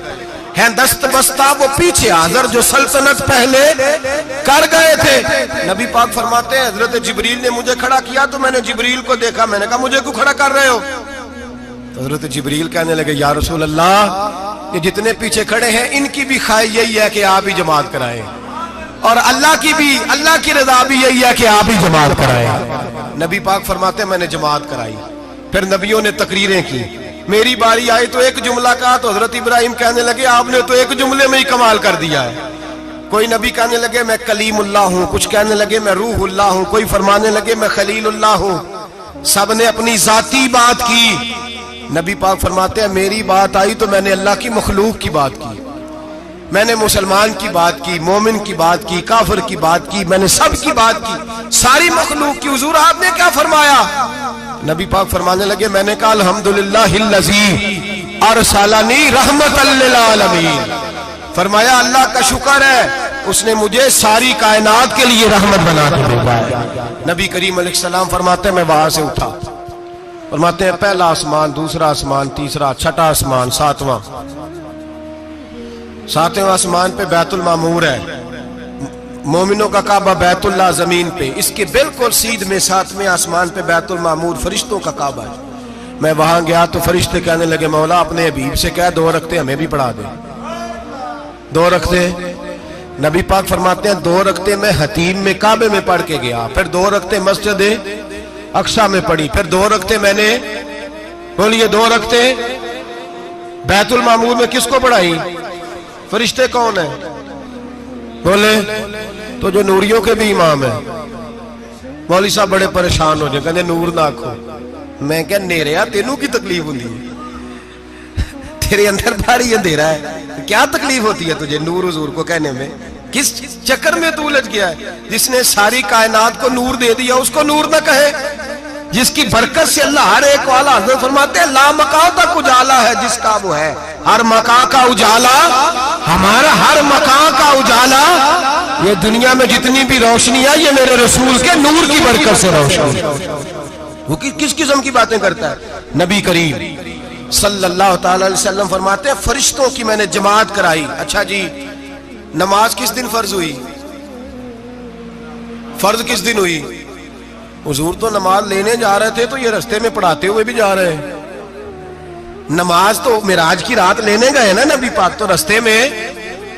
ہیں دست بستہ وہ پیچھے حاضر جو سلطنت پہلے کر گئے تھے۔ نبی پاک فرماتے ہیں حضرت جبریل نے مجھے کھڑا کیا تو میں نے جبریل کو دیکھا، میں نے کہا مجھے کیوں کھڑا کر رہے ہو؟ تو حضرت جبریل کہنے لگے یا رسول اللہ یہ جتنے پیچھے کھڑے ہیں ان کی بھی خواہش یہی ہے کہ آپ ہی جماعت کرائیں، اور اللہ کی رضا بھی یہی ہے کہ آپ ہی جماعت کرائیں۔ نبی پاک فرماتے ہیں میں نے جماعت کرائی، پھر نبیوں نے تقریریں کی، میری باری آئی تو ایک جملہ کہا تو حضرت ابراہیم کہنے لگے آپ نے تو ایک جملے میں ہی کمال کر دیا ہے۔ کوئی نبی کہنے لگے میں کلیم اللہ ہوں، کچھ کہنے لگے میں روح اللہ ہوں، کوئی فرمانے لگے میں خلیل اللہ ہوں، سب نے اپنی ذاتی بات کی۔ نبی پاک فرماتے ہیں میری بات آئی تو میں نے اللہ کی مخلوق کی بات کی، میں نے مسلمان کی بات کی، مومن کی بات کی، کافر کی بات کی، میں نے سب کی بات کی، ساری مخلوق کی۔ حضور آپ نے کیا فرمایا؟ نبی پاک فرمانے لگے میں نے کہا الحمدللہ الذی ارسلنی رحمۃ للعالمین، فرمایا اللہ کا شکر ہے اس نے مجھے ساری کائنات کے لیے رحمت بنا کے بھیجا ہے۔ نبی کریم علیہ السلام فرماتے ہیں میں وہاں سے اٹھا، فرماتے ہیں پہلا آسمان، دوسرا آسمان، تیسرا، چھٹا آسمان، ساتواں آسمان پہ بیت المعمور ہے، مومنوں کا کعبہ بیت اللہ زمین پہ، اس کے بالکل سیدھ میں ساتویں آسمان پہ بیت المعمور فرشتوں کا کعبہ ہے۔ میں وہاں گیا تو فرشتے کہنے لگے مولا اپنے حبیب سے کہہ 2 رکعتیں ہمیں بھی پڑھا دے، 2 رکعتیں۔ نبی پاک فرماتے ہیں 2 رکعتیں میں حتیم میں کعبے میں پڑھ کے گیا، پھر 2 رکعتیں مسجد اقصی میں پڑھی، پھر 2 رکعتیں میں نے بولیے 2 رکعتیں بیت المعمور میں کس کو پڑھائی؟ فرشتے کون ہیں بولے؟ تو جو نوریوں کے بھی امام ہیں۔ مولوی صاحب بڑے پریشان ہو جائے، کہنے نور نہ آکھو۔ میں کہ نیریا تینوں کی تکلیف ہوتی ہے، تیرے اندر بھاری اندھیرا ہے، کیا تکلیف ہوتی ہے تجھے نور حضور کو کہنے میں؟ کس چکر میں تو الجھ گیا ہے؟ جس نے ساری کائنات کو نور دے دیا اس کو نور نہ کہے؟ جس کی برکت سے اللہ ہر ایک والا، حضرت فرماتے ہیں لا مکان تک اجالا ہے جس کا وہ ہے، ہر مکان کا اجالا ہمارا، ہر مکان کا اجالا، یہ دنیا میں جتنی بھی روشنی ہے یہ میرے رسول کے نور کی برکت سے روشنی۔ وہ کس قسم کی باتیں کرتا ہے؟ نبی کریم صلی اللہ تعالی علیہ وسلم فرماتے ہیں فرشتوں کی میں نے جماعت کرائی۔ اچھا جی نماز کس دن فرض ہوئی؟ فرض کس دن ہوئی؟ حضور تو نماز لینے جا رہے تھے تو یہ رستے میں پڑھاتے ہوئے بھی جا رہے ہیں۔ نماز تو معراج کی رات لینے گئے نا نبی پاک، تو رستے میں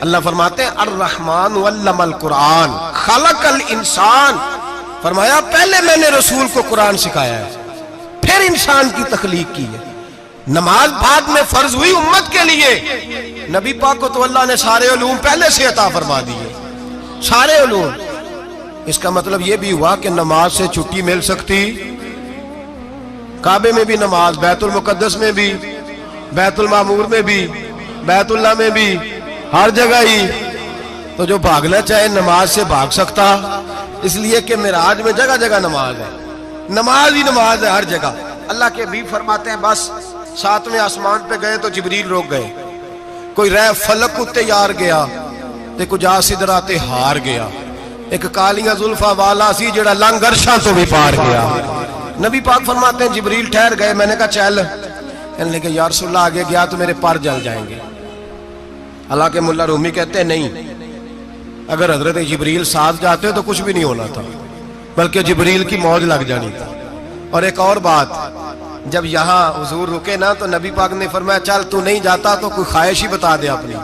اللہ فرماتے ہیں الرحمن علم القرآن خلق الانسان، فرمایا پہلے میں نے رسول کو قرآن سکھایا ہے پھر انسان کی تخلیق کی ہے۔ نماز بعد میں فرض ہوئی امت کے لیے، نبی پاک کو تو اللہ نے سارے علوم پہلے سے عطا فرما دیے، سارے علوم۔ اس کا مطلب یہ بھی ہوا کہ نماز سے چھٹی مل سکتی، کعبے میں بھی نماز، بیت المقدس میں بھی، بیت المعمور میں بھی، بیت اللہ میں بھی، ہر جگہ ہی۔ تو جو بھاگنا چاہے نماز سے بھاگ سکتا، اس لیے کہ معراج میں جگہ جگہ نماز ہے، نماز ہی نماز ہے ہر جگہ۔ اللہ کے حبیب فرماتے ہیں بس 7ویں آسمان پہ گئے تو جبریل روک گئے، کوئی رہ فلک اتے یار گیا تے کچھ آ سدراتے ہار گیا، ایک کالیاں زلفا والا سی جڑا لنگ عرشاں تو بھی پار گیا۔ نبی پاک فرماتے ہیں جبریل ٹھہر گئے، میں نے کہا چل، کہنے لگے یا رسول اللہ آگے گیا تو میرے پر جل جائیں گے۔ حالانکہ ملا رومی کہتے ہیں نہیں، اگر حضرت جبریل ساتھ جاتے تو کچھ بھی نہیں ہونا تھا، بلکہ جبریل کی موج لگ جانی تھی۔ اور ایک اور بات، جب یہاں حضور رکے نا تو نبی پاک نے فرمایا چل تو نہیں جاتا تو کوئی خواہش ہی بتا دے اپنی۔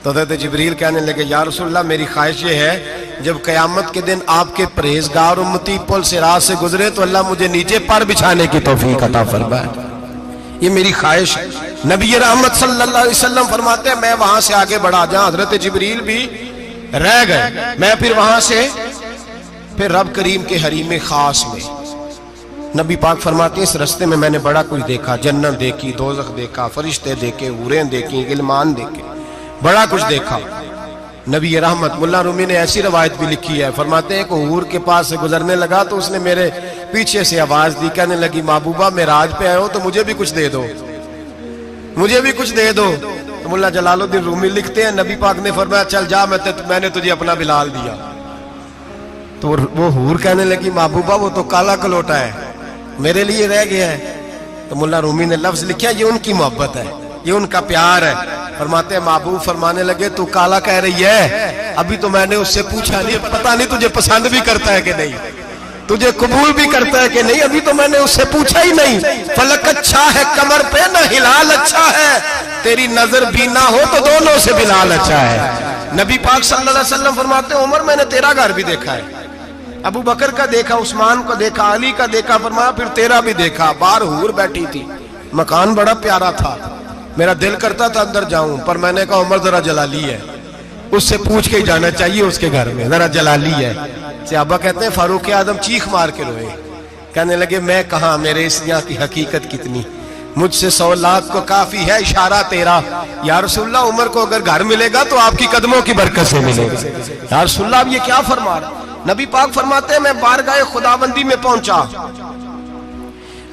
تو حضرت جبریل کہنے لگے یا رسول اللہ میری خواہش یہ ہے جب قیامت کے دن آپ کے پرہیزگار امتی پل صراط سے گزرے تو اللہ مجھے نیچے پر بچھانے کی توفیق عطا فرمائے، یہ میری خواہش ہے۔ نبی رحمت صلی اللہ علیہ وسلم فرماتے ہیں میں وہاں سے آگے بڑھا جہاں حضرت جبریل بھی رہ گئے، میں پھر وہاں سے پھر رب کریم کے حریم خاص میں۔ نبی پاک فرماتے ہیں اس رستے میں نے بڑا کچھ دیکھا، جنت دیکھی، دوزخ دیکھا، فرشتے دیکھے، حوریں دیکھی، غلمان دیکھے، بڑا کچھ دیکھا۔ نبی رحمت ملا رومی نے ایسی روایت بھی لکھی ہے، فرماتے ہیں کہ حور کے پاس سے گزرنے لگا تو اس نے میرے پیچھے سے آواز دی، کہنے لگی محبوبہ معراج پہ آئے ہو تو مجھے بھی کچھ دے دو، مجھے بھی کچھ دے دو۔ تو ملا جلال الدین رومی لکھتے ہیں نبی پاک نے فرمایا چل جا میں نے تجھے اپنا بلال دیا۔ تو وہ حور کہنے لگی محبوبہ وہ تو کالا کلوٹا ہے، میرے لیے رہ گیا ہے۔ تو ملا رومی نے لفظ لکھا یہ ان کی محبت ہے، یہ ان کا پیار ہے۔ فرماتے ہیں محبوب فرمانے لگے تو کالا کہہ رہی ہے، ابھی تو میں نے اس سے پوچھا نہیں، پتہ نہیں تجھے پسند بھی کرتا ہے کہ نہیں، تجھے قبول بھی کرتا ہے کہ نہیں، ابھی تو میں نے اس سے پوچھا ہی نہیں۔ فلک اچھا ہے کمر پہ نہ ہلال اچھا ہے، تیری نظر بھی نہ ہو تو دونوں سے بلال اچھا ہے۔ نبی پاک صلی اللہ علیہ وسلم فرماتے ہیں عمر میں نے تیرا گھر بھی دیکھا ہے، ابو بکر کا دیکھا، عثمان کو دیکھا، علی کا دیکھا، فرمایا پھر تیرا بھی دیکھا، باہر حور بیٹھی تھی، مکان بڑا پیارا تھا، میرا دل کرتا تھا اندر جاؤں، پر میں نے کہا عمر ذرا جلالی ہے، اس سے پوچھ کے ہی جانا چاہیے اس کے گھر میں، ذرا جلالی ہے۔ صحابہ کہتے ہیں فاروق اعظم چیخ مار کے روئے، کہنے لگے میں کہاں، میرے اس یہاں کی حقیقت کتنی، مجھ سے 100 لاکھ کو کافی ہے اشارہ تیرا۔ یا رسول اللہ عمر کو اگر گھر ملے گا تو آپ کی قدموں کی برکت سے ملے گا۔ یا رسول اللہ اب یہ کیا فرما رہا؟ نبی پاک فرماتے ہیں میں بارگاہ خداوندی میں پہنچا،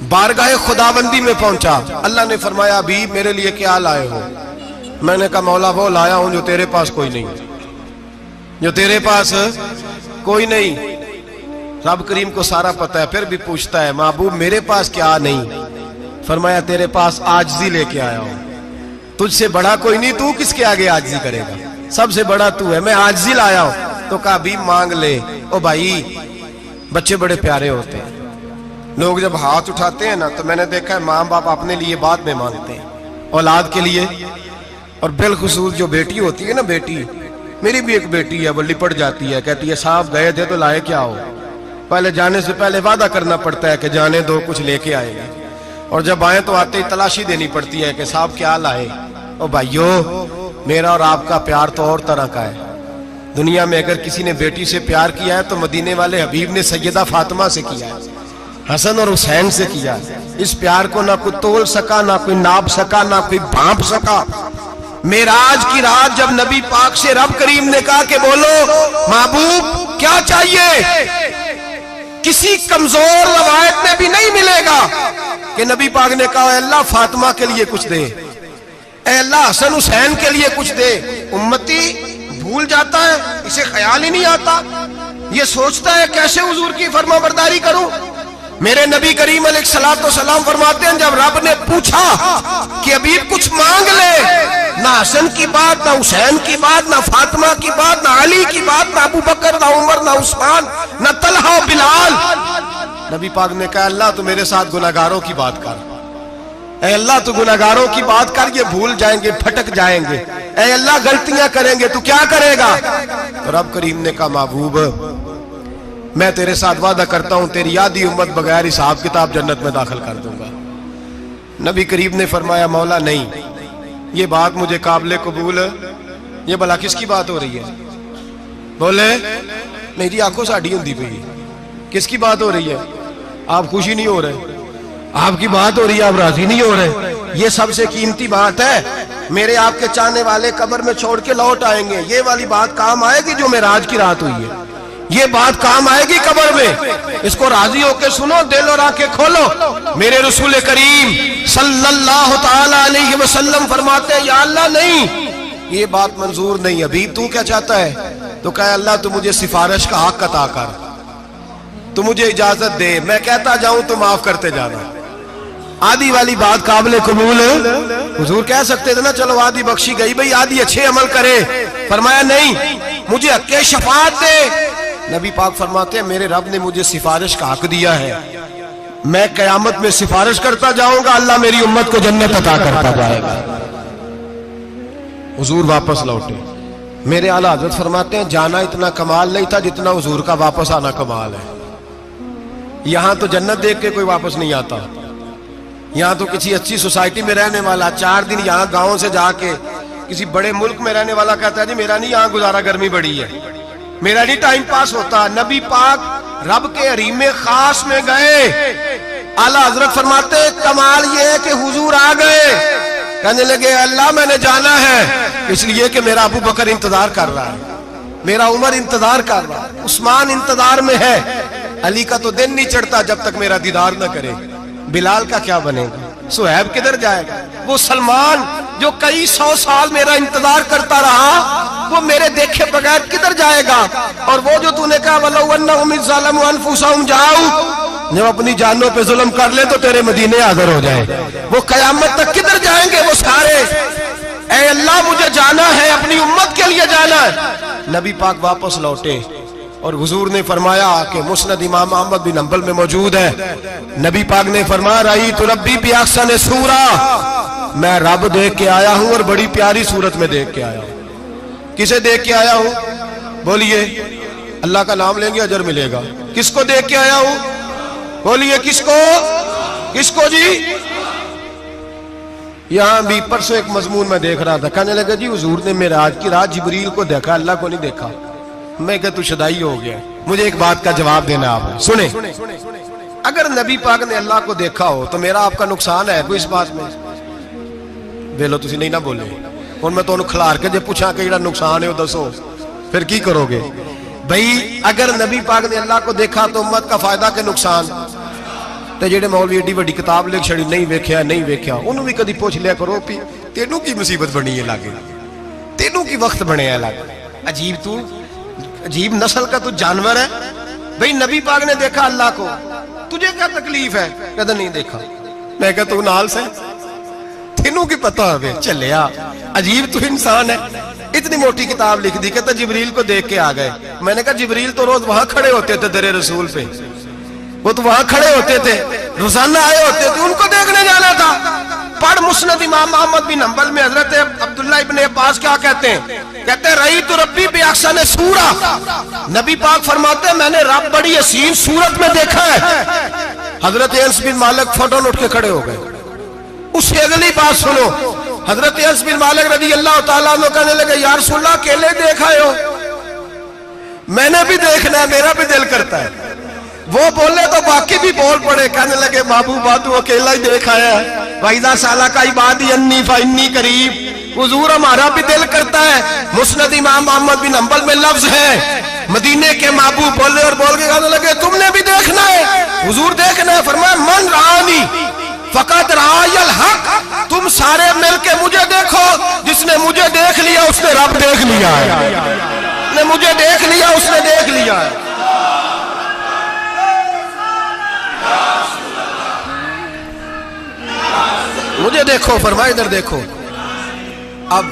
بارگاہ خداوندی میں پہنچا، اللہ نے فرمایا ابھی میرے لیے کیا لائے ہو؟ میں نے کہا مولا وہ لایا ہوں جو تیرے پاس کوئی نہیں، جو تیرے پاس کوئی نہیں۔ رب کریم کو سارا پتہ ہے، پھر بھی پوچھتا ہے محبوب میرے پاس کیا نہیں؟ فرمایا تیرے پاس عاجزی لے کے آیا ہوں، تجھ سے بڑا کوئی نہیں، تو کس کے آگے عاجزی کرے گا، سب سے بڑا تو ہے، میں عاجزی لایا ہوں۔ تو کہا بھی مانگ لے۔ او بھائی بچے بڑے پیارے ہوتے ہیں، لوگ جب ہاتھ اٹھاتے ہیں نا تو میں نے دیکھا ہے ماں باپ اپنے لیے بعد میں مانگتے ہیں، اولاد کے لیے، اور بالخصوص جو بیٹی ہوتی ہے نا، بیٹی میری بھی ایک بیٹی ہے، وہ لپٹ جاتی ہے، کہتی ہے صاحب گئے تھے تو لائے کیا ہو؟ پہلے جانے سے پہلے وعدہ کرنا پڑتا ہے کہ جانے دو کچھ لے کے آئیں گے، اور جب آئیں تو آتے ہی تلاشی دینی پڑتی ہے کہ صاحب کیا لائے۔ او بھائیو میرا اور آپ کا پیار تو اور طرح کا ہے، دنیا میں اگر کسی نے بیٹی سے پیار کیا ہے تو مدینے والے حبیب نے سیدہ فاطمہ سے کیا ہے، حسن اور حسین سے کیا ہے۔ اس پیار کو نہ کوئی تول سکا، نہ کوئی ناپ سکا، نہ کوئی بھانپ سکا۔ معراج کی رات جب نبی پاک سے رب کریم نے کہا کہ بولو محبوب کیا چاہیے، کسی کمزور روایت میں بھی نہیں ملے گا کہ نبی پاک نے کہا اے اللہ فاطمہ کے لیے کچھ دے، اے اللہ حسن حسین کے لیے کچھ دے۔ امتی بھول جاتا ہے، اسے خیال ہی نہیں آتا، یہ سوچتا ہے کیسے حضور کی فرما برداری کروں۔ میرے نبی کریم علیہ الصلوۃ والسلام فرماتے ہیں جب رب نے پوچھا کہ ابھی کچھ مانگ لے، نہ حسن کی بات، نہ حسین کی بات، نہ فاطمہ کی بات، نہ علی کی بات، نہ ابو بکر، نہ عمر، نہ عثمان، نہ طلحہ و بلال، نبی پاک نے کہا اللہ تو میرے ساتھ گناہگاروں کی بات کر، اے اللہ تو گناہگاروں کی بات کر، یہ بھول جائیں گے، پھٹک جائیں گے، اے اللہ غلطیاں کریں گے تو کیا کرے گا؟ تو رب کریم نے کہا محبوب میں تیرے ساتھ وعدہ کرتا ہوں تیری آدھی امت بغیر حساب کتاب جنت میں داخل کر دوں گا۔ نبی کریم نے فرمایا مولا نہیں، یہ بات مجھے قابل قبول ہے، یہ بھلا کس کی بات ہو رہی ہے؟ بولے میری آنکھوں ساڑھی ہوندی پئی، کس کی بات ہو رہی ہے؟ آپ خوشی نہیں ہو رہے، آپ کی بات ہو رہی ہے، آپ راضی نہیں ہو رہے۔ یہ سب سے قیمتی بات ہے، میرے آپ کے چاہنے والے قبر میں چھوڑ کے لوٹ آئیں گے، یہ والی بات کام آئے گی جو معراج کی رات ہوئی ہے، یہ بات کام آئے گی قبر میں، اس کو راضی ہو کے سنو، دل اور آنکھیں کھولو۔ میرے رسول کریم صلی اللہ تعالی علیہ وسلم فرماتے ہیں یا اللہ نہیں، یہ بات منظور نہیں، ابھی تو کیا چاہتا ہے؟ تو کہا اللہ تو مجھے سفارش کا حق عطا کر، تو مجھے اجازت دے، میں کہتا جاؤں تو معاف کرتے جانا۔ آدھی والی بات قابل قبول ہے، حضور کہہ سکتے تھے نا چلو آدھی بخشی گئی بھئی آدھی اچھے عمل کرے، فرمایا نہیں مجھے حق شفاعت دے۔ نبی پاک فرماتے ہیں میرے رب نے مجھے سفارش کا حق دیا ہے، میں قیامت میں سفارش کرتا جاؤں گا، اللہ میری امت کو جنت عطا کرتا جائے گا۔ حضور واپس لوٹے، میرے اعلیٰ حضرت فرماتے ہیں جانا اتنا کمال نہیں تھا جتنا حضور کا واپس آنا کمال ہے۔ یہاں تو جنت دیکھ کے کوئی واپس نہیں آتا، یہاں تو کسی اچھی سوسائٹی میں رہنے والا 4 دن یہاں گاؤں سے جا کے کسی بڑے ملک میں رہنے والا کہتا ہے جی میرا نہیں یہاں گزارا، گرمی بڑی ہے، میرا نہیں ٹائم پاس ہوتا۔ نبی پاک رب کے حریم خاص میں گئے، اعلیٰ حضرت فرماتے کمال یہ ہے کہ حضور آ گئے، کہنے لگے اللہ میں نے جانا ہے اس لیے کہ میرا ابو بکر انتظار کر رہا ہے، میرا عمر انتظار کر رہا ہے، عثمان انتظار میں ہے، علی کا تو دن نہیں چڑھتا جب تک میرا دیدار نہ کرے، بلال کا کیا بنے گا، صہیب کدھر جائے گا، وہ سلمان جو کئی 100 سال میرا انتظار کرتا رہا وہ میرے دیکھے بغیر کدھر جائے گا، اور وہ جو تو نے کہا وَلَوْ أَنَّهُمْ إِذْ ظَلَمُوا أَنفُسَهُمْ جَاءُوا، جب اپنی جانوں پہ ظلم کر لے تو تیرے مدینے حاضر ہو جائے، وہ قیامت تک کدھر جائیں گے وہ سارے؟ اے اللہ مجھے جانا ہے، اپنی امت کے لیے جانا ہے۔ نبی پاک واپس لوٹے اور حضور نے فرمایا کہ مسند امام احمد بن حنبل میں موجود ہے، نبی پاک نے فرمایا رأیت ربی بأحسن صورہ، میں رب دیکھ کے آیا ہوں اور بڑی پیاری صورت میں دیکھ کے آیا ہوں۔ کسے دیکھ کے آیا ہوں؟ بولیے، اللہ کا نام لیں گے اجر ملے گا۔ کس کو دیکھ کے آیا ہوں؟ بولیے کس کو؟ کس کو جی؟ یہاں بھی پرسوں ایک مضمون میں دیکھ رہا تھا، کہنے لگا جی حضور نے معراج کی رات جبریل کو دیکھا، اللہ کو نہیں دیکھا۔ میں کہا تو شدائی ہو گیا۔ مجھے ایک بات کا جواب دینا آپ سنیں، اگر نبی پاک نے اللہ کو دیکھا ہو تو میرا آپ کا نقصان ہے کوئی اس بات میں؟ ویلو تسی نہیں نہ بولے ہن میں تانوں کھلار کے جے پوچھاں کہ جڑا نقصان ہے وہ دسو، پھر کی کرو گے؟ بھئی اگر نبی پاک نے اللہ کو دیکھا تو امت کا فائدہ کہ نقصان؟ تے جڑے مولوی ایڈی بڑی کتاب لکھ چھڑی نہیں ویکھیا نہیں ویکھیا، انہوں بھی کدی پوچھ لیا کرو پی تینوں کی مصیبت بنی ہے لاگے، تینوں کی وقت بنے ہے لاگے، عجیب تو عجیب نسل کا تو جانور ہے۔ بھئی نبی پاک نے دیکھا اللہ کو، تجھے کیا تکلیف ہے؟ کہتا نہیں دیکھا۔ میں کہتا تو نال سے تینوں کی پتہ ہوئے چلیا، عجیب تو انسان ہے۔ اتنی موٹی کتاب لکھ دی، کہتا جبریل کو دیکھ کے آ گئے۔ میں نے کہا جبریل تو روز وہاں کھڑے ہوتے تھے در رسول پہ، وہ تو وہاں کھڑے ہوتے تھے، روزانہ آئے ہوتے تھے، ان کو دیکھنے جانا تھا۔ پڑھ مسند امام احمد بن حنبل میں حضرت عبداللہ ابن عباس کیا کہتے ہیں؟ کہتے ہیں رأیت ربی بأحسن صورہ، نبی پاک فرماتے ہیں میں نے رب بڑی حسین صورت میں دیکھا ہے۔ حضرت انس بن مالک فوٹون اٹھ کے کھڑے ہو گئے۔ اس سے اگلی بات سنو، حضرت انس بن مالک رضی اللہ تعالیٰ عنہ کہنے لگے یا رسول اللہ اکیلے دیکھا ہو؟ میں نے بھی دیکھنا ہے، میرا بھی دل کرتا ہے۔ وہ بولے تو باقی بھی بول پڑے، کہنے لگے محبوبہ تو اکیلا ہی دیکھا ہے، وَإِذَا سَأَلَكَ عِبَادِي عَنِّي فَإِنِّي قَرِيبٌ۔ حضور ہمارا بھی دل کرتا ہے۔ مسند امام احمد بن حنبل میں لفظ ہے، مدینے کے محبوب بولے اور بول کے کہنے لگے تم نے بھی دیکھنا ہے؟ حضور دیکھنا ہے۔ فرمایا من رآنی فقط رآی الحق، تم سارے مل کے مجھے دیکھو، جس نے مجھے دیکھ لیا اس نے رب دیکھ لیا ہے، جس نے مجھے دیکھ لیا اس نے دیکھ لیا ہے۔ مجھے دیکھو، فرمائے ادھر دیکھو۔ اب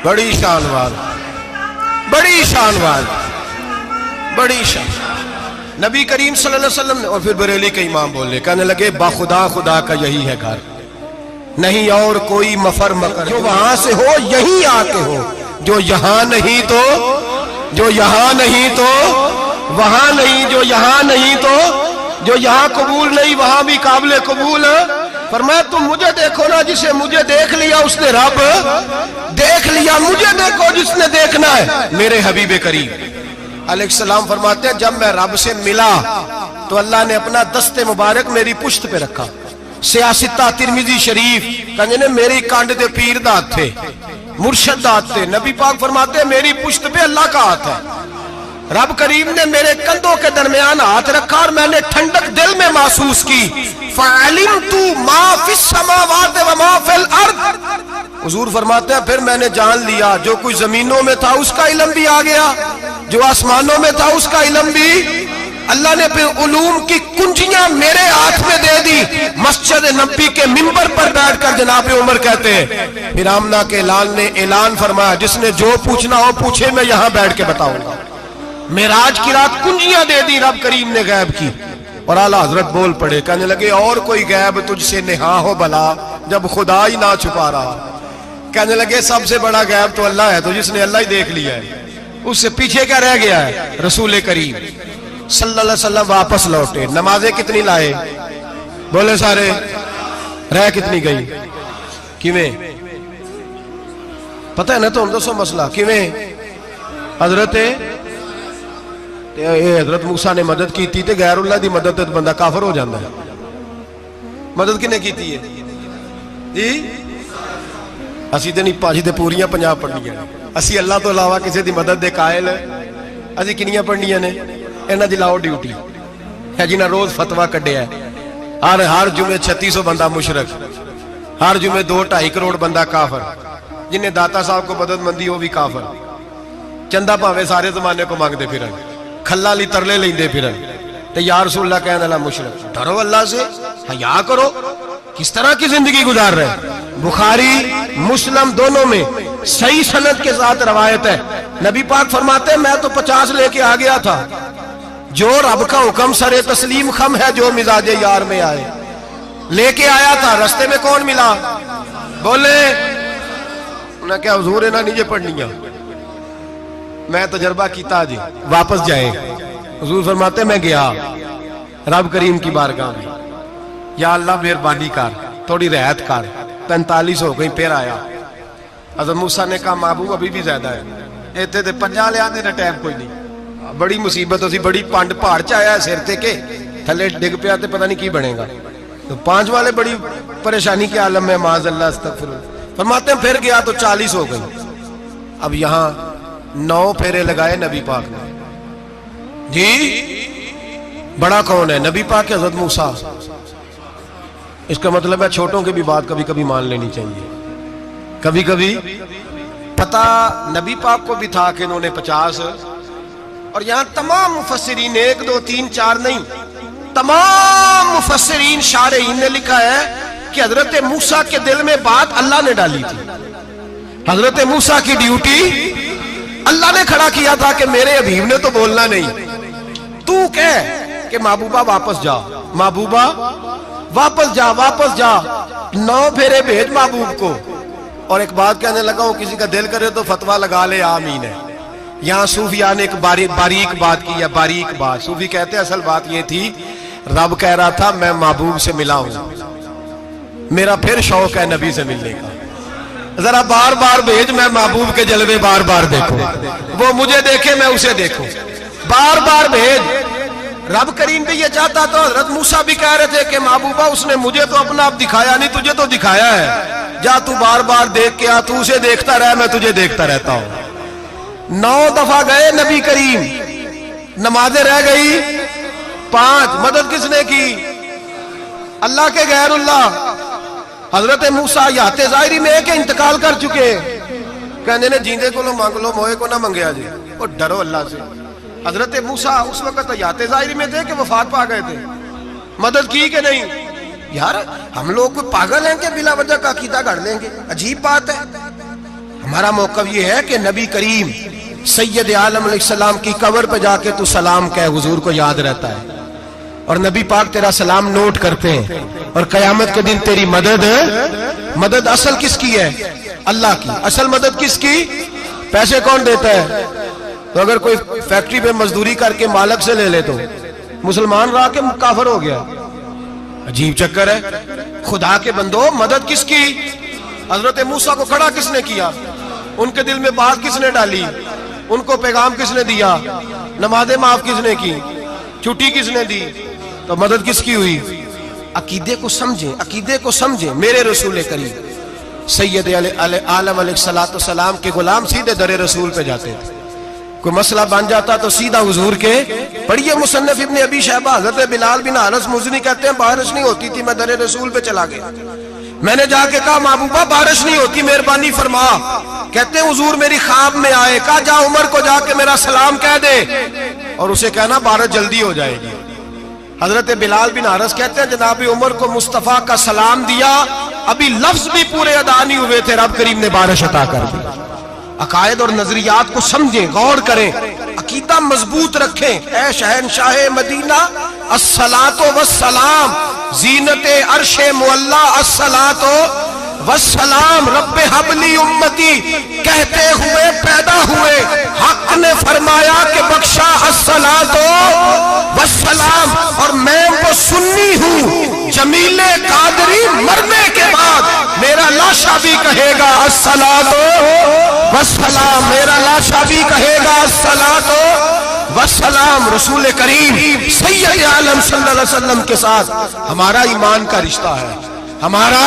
بڑی شان والا، بڑی شان والا، بڑی شان نبی کریم صلی اللہ علیہ وسلم نے، اور پھر بریلی کے امام بولے، کہنے لگے باخدا خدا کا یہی ہے گھر، نہیں اور کوئی مفر مکر، جو وہاں سے ہو یہیں آ کے ہو، جو یہاں نہیں تو، جو یہاں نہیں تو وہاں نہیں، جو یہاں نہیں تو جو یہاں قبول نہیں وہاں بھی قابل قبول ہے۔ فرمایا تم مجھے دیکھو نا، جسے مجھے دیکھ لیا اس نے رب دیکھ لیا، مجھے دیکھو جس نے دیکھنا ہے میرے حبیب کریم علیہ السلام۔ فرماتے ہیں جب میں رب سے ملا تو اللہ نے اپنا دست مبارک میری پشت پہ رکھا، سیاستہ ترمذی شریف کہنے میری کانڈ دے پیر دا ہاتھ تھے، مرشد دا ہاتھ تھے۔ نبی پاک فرماتے ہیں میری پشت پہ اللہ کا ہاتھ ہے، رب کریم نے میرے کندھوں کے درمیان ہاتھ رکھا اور میں نے ٹھنڈک دل میں محسوس کی۔ فَعَلِمْتُ مَا فِي السَّمَاوَاتِ وَمَا فِي الْأَرْضِ، حضور فرماتے ہیں پھر میں نے جان لیا جو کچھ زمینوں میں تھا اس کا علم بھی آ گیا، جو آسمانوں میں تھا اس کا علم بھی۔ اللہ نے پھر علوم کی کنجیاں میرے ہاتھ میں دے دی۔ مسجد نبی کے منبر پر بیٹھ کر جناب عمر کہتے ہیں پھر آمنہ کے لال نے اعلان فرمایا جس نے جو پوچھنا ہو پوچھے، میں یہاں بیٹھ کے بتاؤں گا۔ معراج کی رات کنجیاں دے دی رب کریم نے غیب کی، اور اعلیٰ حضرت بول پڑے کہنے لگے اور کوئی غیب تجھ سے نہا ہو بھلا جب خدا ہی نہ چھپا رہا۔ کہنے لگے سب سے بڑا غیب تو اللہ ہے، تو جس نے اللہ ہی دیکھ لیا ہے اس سے پیچھے کیا رہ گیا ہے؟ رسول کریم صلی اللہ علیہ وسلم واپس لوٹے، نمازیں کتنی لائے؟ بولے سارے، رہ کتنی گئی؟ کیویں پتہ ہے نا؟ تو ہم دسو مسئلہ کیویں؟ حضرت موسیٰ نے مدد کی تھی تے غیر اللہ دی مدد تے بندہ کافر ہو جاندہ ہے۔ مدد کنے کی تھی ہے جی؟ اسی تے نہیں پاجی تے پوریاں پنجاب پڑھنیاں، اسی اللہ تو علاوہ کسی دی مدد دے قائل اسی کنیاں پڑھنیاں نے؟ انہاں دی لاؤ ڈیوٹی ہے جنہاں روز فتویٰ کڈیا ہے، ہر جمعے 3600 بندہ مشرک، ہر جمعے 2-2.5 کروڑ بندہ کافر، جنہیں داتا صاحب کو مدد مندی ہو بھی کافر، چندہ پاوے سارے زمانے کو مانگ دے پھر کھلا لی ترلے لیں دے پھر تے یا رسول اللہ کہنے اللہ مشرک۔ ڈرو اللہ سے، حیا کرو، کس طرح کی زندگی گزار رہے ہیں؟ بخاری مسلم دونوں میں صحیح سند کے ساتھ روایت ہے. نبی پاک فرماتے ہیں میں تو 50 لے کے آ گیا تھا. جو رب کا حکم سر تسلیم خم ہے جو مزاج یار میں آئے. لے کے آیا تھا, رستے میں کون ملا؟ بولے انہیں کیا حضور ہے نا نیچے پڑھنیاں, میں تجربہ کیتا جی واپس جائے. حضور فرماتے ہیں میں گیا رب کریم کی بارگاہ میں, یا اللہ مہربانی کر تھوڑی رعایت کر. 45 ہو گئی پھر آیا. حضرت موسیٰ نے کہا محبوب ابھی بھی زیادہ ہے. ایتھے تے 50 لے آنے ٹائم کوئی نہیں. بڑی مصیبت اسی بڑی پانڈ پہاڑ چ آیا سر تے کے تھلے ڈگ پیا تے پتہ نہیں کی بنے گا. تو 5 والے بڑی پریشانی کے عالم میں معاذ اللہ استغفر اللہ. فرماتے ہیں پھر گیا تو 40 ہو گئی. اب یہاں 9 پھیرے لگائے نبی پاک نے. جی بڑا کون ہے؟ نبی پاک کے حضرت موسیٰ. اس کا مطلب ہے چھوٹوں کی بھی بات کبھی کبھی مان لینی چاہیے. کبھی کبھی پتہ نبی پاک کو بھی تھا کہ انہوں نے 50. اور یہاں تمام مفسرین 1 2 3 4 نہیں, تمام مفسرین شارحین نے لکھا ہے کہ حضرت موسیٰ کے دل میں بات اللہ نے ڈالی تھی. حضرت موسیٰ کی ڈیوٹی اللہ نے کھڑا کیا تھا کہ میرے حبیب نے تو بولنا نہیں, تو کہہ کہ محبوبہ واپس جا, محبوبہ واپس جا, واپس جا. 9 پھیرے بھیج محبوب کو. اور ایک بات کہنے لگا ہوں, کسی کا دل کرے تو فتویٰ لگا لے آمین ہے. یہاں صوفیاء نے ایک باریک بات کی ہے, باریک بات. صوفی کہتے ہیں اصل بات یہ تھی رب کہہ رہا تھا میں محبوب سے ملا ہوں, میرا پھر شوق ہے نبی سے ملنے کا, ذرا بار بار بھیج میں محبوب کے جلوے بار بار دیکھوں, وہ مجھے دیکھے میں اسے دیکھوں, بار بار بھیج. رب کریم بھی یہ چاہتا تو حضرت موسیٰ بھی کہہ رہے تھے کہ محبوبہ اس نے مجھے تو اپنا آپ دکھایا نہیں, تجھے تو دکھایا ہے, جا تو بار بار دیکھ کے آ, تو اسے دیکھتا رہ میں تجھے دیکھتا رہتا ہوں. 9 دفعہ گئے نبی کریم, نمازیں رہ گئی 5. مدد کس نے کی؟ اللہ کے غیر اللہ. حضرت موسیٰ یات ظاہری میں کہ انتقال کر چکے, کہنے نے جیندے کو لو مانگ لو موئے کو نہ منگیا جی, اور ڈرو اللہ سے. حضرت موسیٰ اس وقت یات ظاہری میں تھے کہ وفات پا گئے تھے, مدد کی کہ نہیں؟ یار ہم لوگ کوئی پاگل ہیں کہ بلا وجہ کا عقیدہ گھڑ لیں گے؟ عجیب بات ہے. ہمارا موقف یہ ہے کہ نبی کریم سید عالم علیہ السلام کی قبر پہ جا کے تو سلام کہے, حضور کو یاد رہتا ہے, اور نبی پاک تیرا سلام نوٹ کرتے ہیں. اور قیامت کے دن تیری مدد اصل کس کی ہے؟ اللہ کی. اصل مدد کس کی؟ پیسے کون دیتا ہے؟ تو اگر کوئی فیکٹری پہ مزدوری کر کے مالک سے لے لے تو مسلمان رہا کے کافر ہو گیا. عجیب چکر ہے. خدا کے بندو مدد کس کی؟ حضرت موسیٰ کو کھڑا کس نے کیا؟ ان کے دل میں بات کس نے ڈالی؟ ان کو پیغام کس نے دیا؟ نمازیں معاف کس نے کی؟ چھٹی کس نے دی؟ تو مدد کس کی ہوئی؟ عقیدے کو سمجھیں, عقیدے کو سمجھیں. میرے رسول کریم سید عالم علیہ السلام کے غلام سیدھے در رسول پہ جاتے تھے. کوئی مسئلہ بن جاتا تو سیدھا حضور کے. پڑھیے مصنف ابن ابی شیبہ, حضرت بلال بن حارث مزنی کہتے ہیں بارش نہیں ہوتی تھی, میں در رسول پہ چلا گیا. میں نے جا کے کہا محبوبہ بارش نہیں ہوتی مہربانی فرما. کہتے ہیں حضور میری خواب میں آئے, کہا جا عمر کو جا کے میرا سلام کہہ دے اور اسے کہنا بارش جلدی ہو جائے گی. حضرت بلال بن حارث کہتے ہیں جناب عمر کو مصطفیٰ کا سلام دیا, ابھی لفظ بھی پورے ادا نہیں ہوئے تھے, رب کریم نے بارش عطا کر دی. عقائد اور نظریات کو سمجھیں, غور کریں, عقیدہ مضبوط رکھیں. اے شہنشاہ مدینہ الصلاۃ والسلام, زینت عرش معلی الصلاۃ والسلام, رب حبلی امتی کہتے ہوئے پیدا ہوئے, حق نے فرمایا کہ بخشا الصلاۃ والسلام. اور میں وہ سنی ہوں جمیل قادری مرنے کے بعد میرا لاشا بھی کہے گا الصلاۃ والسلام, میرا لاشا بھی کہے گا الصلاۃ والسلام. رسول کریم سید عالم صلی اللہ علیہ وسلم کے ساتھ ہمارا ایمان کا رشتہ ہے ہمارا.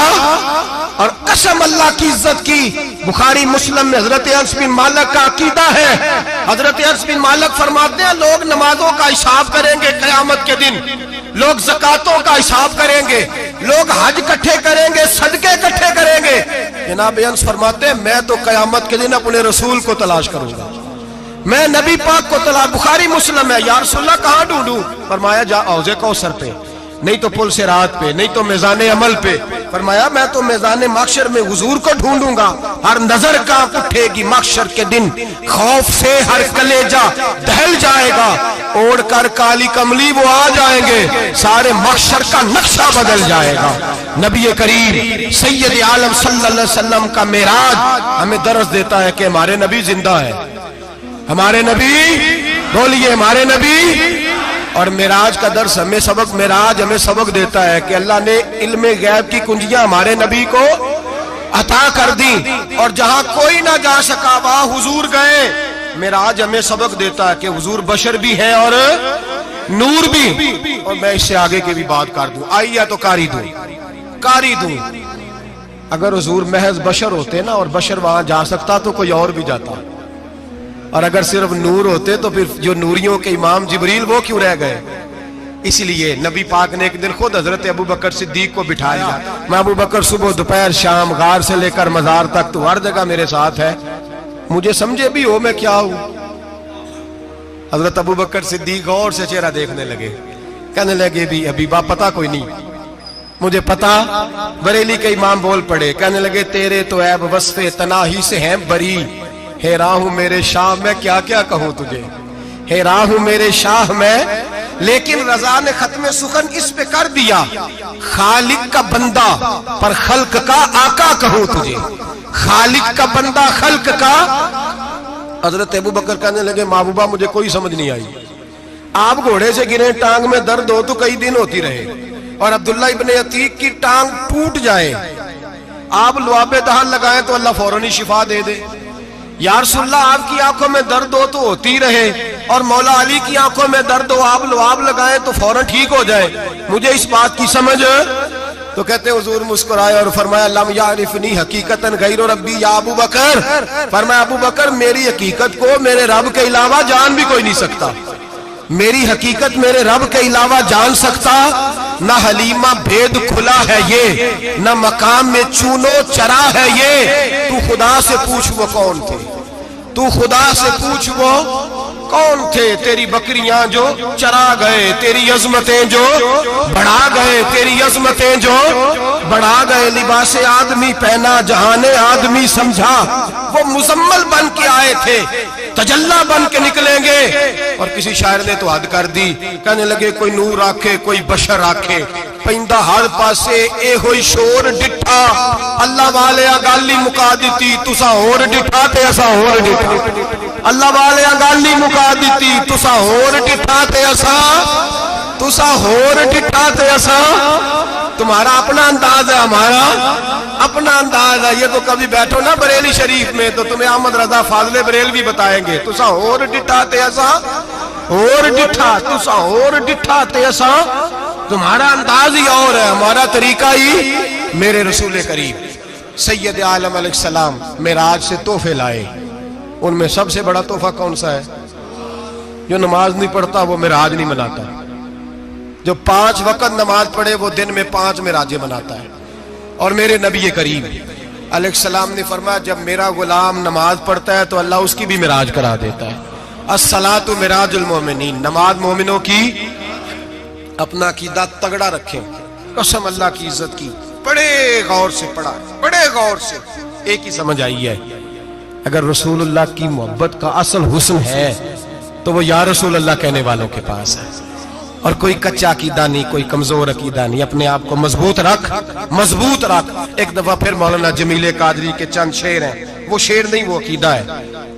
اور قسم اللہ کی عزت کی, بخاری مسلم میں حضرت انس بن مالک کا عقیدہ ہے. حضرت انس بن مالک فرماتے ہیں لوگ نمازوں کا حساب کریں گے قیامت کے دن, لوگ زکاتوں کا حساب کریں گے, لوگ حج اکٹھے کریں گے, صدقے اکٹھے کریں گے. جناب انس فرماتے ہیں میں تو قیامت کے دن اپنے رسول کو تلاش کروں گا, میں نبی پاک کو تلاش. بخاری مسلم ہے. یا رسول اللہ کہاں ڈھونڈوں؟ فرمایا جا حوض کوثر پہ, نہیں تو پل صراط پہ, نہیں تو میزان عمل پہ, فرمایا میں تو میدان محشر میں حضور کو ڈھونڈوں گا، ہر نظر کانپ اٹھے گی محشر کے دن، خوف سے ہر کلیجہ دہل جائے گا، اوڑھ کر کالی کملی وہ آ جائیں گے، سارے محشر کا نقشہ بدل جائے گا۔ نبی کریم سید عالم صلی اللہ علیہ وسلم کا معراج ہمیں درس دیتا ہے کہ ہمارے نبی زندہ ہے، ہمارے نبی، بولیے ہمارے نبی۔ اور معراج کا درس ہمیں سبق، معراج ہمیں سبق دیتا ہے کہ اللہ نے علم غیب کی کنجیاں ہمارے نبی کو عطا کر دی، اور جہاں کوئی نہ جا سکا وہاں حضور گئے۔ معراج ہمیں سبق دیتا ہے کہ حضور بشر بھی ہے اور نور بھی۔ اور میں اس سے آگے کی بھی بات کر دوں، آئیے تو کاری دوں۔ اگر حضور محض بشر ہوتے نا اور بشر وہاں جا سکتا تو کوئی اور بھی جاتا، اور اگر صرف نور ہوتے تو پھر جو نوریوں کے امام جبریل وہ کیوں رہ گئے؟ اس لیے نبی پاک نے ایک دن خود حضرت ابو بکر صدیق کو بٹھایا، میں ابو بکر صبح دوپہر شام غار سے لے کر مزار تک تو ہر جگہ میرے ساتھ ہے، مجھے سمجھے بھی ہو میں کیا ہوں۔ حضرت ابو بکر صدیق غور سے چہرہ دیکھنے لگے، کہنے لگے بھی حبیبہ پتہ کوئی نہیں، مجھے پتا۔ بریلی کے امام بول پڑے، کہنے لگے تیرے تو عیب وصف تناہی سے ہیں بری، حیران ہوں میرے شاہ میں کیا کیا کہوں تجھے، حیران ہوں میرے شاہ میں، لیکن رضا نے ختم سخن اس پہ کر دیا، خالق کا بندہ پر خلق کا آقا کہوں تجھے، خالق کا بندہ خلق کا۔ حضرت ابو بکر کہنے لگے محبوبہ مجھے کوئی سمجھ نہیں آئی، آپ گھوڑے سے گرے ٹانگ میں درد ہو تو کئی دن ہوتی رہے، اور عبداللہ ابن عتیق کی ٹانگ ٹوٹ جائے، آپ لعاب دہن لگائیں تو اللہ فوراً ہی شفا دے دے۔ یا رسول اللہ آپ کی آنکھوں میں درد ہو تو ہوتی رہے، اور مولا علی کی آنکھوں میں درد ہو آپ لعاب لگائیں تو فوراً ٹھیک ہو جائے، مجھے اس بات کی سمجھ۔ تو کہتے حضور مسکرائے اور فرمایا لم یعرفنی حقیقتاً غیر ربی یا ابو بکر، فرمایا ابو بکر میری حقیقت کو میرے رب کے علاوہ جان بھی کوئی نہیں سکتا، میری حقیقت میرے رب کے علاوہ جان سکتا، نہ حلیمہ بھید کھلا ہے یہ، نہ مقام میں چونو چرا ہے یہ، تو خدا سے پوچھ وہ کون تھے، تو خدا سے پوچھ وہ کون تھے، تیری بکریاں جو چرا گئے، تیری عظمتیں جو بڑھا گئے، تیری عظمتیں جو بڑھا گئے، لباس آدمی پہنا جہان آدمی سمجھا، وہ مزمل بن کے آئے تھے تجلا بن کے نکلیں گے۔ اور کسی شاعر نے تو حد کر دی، کہنے لگے کوئی نور آکھے کوئی بشر آکھے، پیندہ ہر پاسے اے ہوئی شور ڈٹھا، اللہ والے گالی مکا دیتی تسا ہور ڈٹھا تے اسا ہور ڈٹھا، اللہ والے گالی مکا دیتی تسا ہور ڈٹھا تے اسا، تسا ہور ڈٹھا تے اسا۔ تمہارا اپنا انداز ہے، ہمارا اپنا انداز ہے، یہ تو کبھی بیٹھو نا بریلی شریف میں تو تمہیں احمد رضا فاضل بریل بھی بتائیں گے، تسا ہور ڈٹھا تے اسا ہور ڈٹھا، تسا ہور ڈٹھا تے اسا۔ تمہارا انداز ہی اور ہے، ہمارا طریقہ ہی۔ میرے رسول کریم سید عالم علیہ السلام معراج سے تحفے لائے، ان میں سب سے بڑا تحفہ کون سا ہے؟ جو نماز نہیں پڑھتا وہ معراج نہیں مناتا، جو 5 وقت نماز پڑھے وہ دن میں 5 معراجیں مناتا ہے۔ اور میرے نبی کریم علیہ السلام نے فرمایا جب میرا غلام نماز پڑھتا ہے تو اللہ اس کی بھی معراج کرا دیتا ہے۔ الصلاۃ معراج المومنین، نماز مومنوں کی۔ اپنا عقیدہ تگڑا رکھیں، قسم اللہ کی عزت کی، بڑے غور سے پڑھا، بڑے غور سے۔ ایک ہی سمجھ آئی ہے، اگر رسول اللہ کی محبت کا اصل حسن ہے تو وہ یا رسول اللہ کہنے والوں کے پاس ہے، اور کوئی کچا عقیدہ نہیں، کوئی کمزور عقیدہ نہیں، اپنے آپ کو مضبوط رکھ، مضبوط رکھ۔ ایک دفعہ پھر مولانا جمیل قادری کے چند شعر ہیں، وہ شعر نہیں وہ عقیدہ ہے،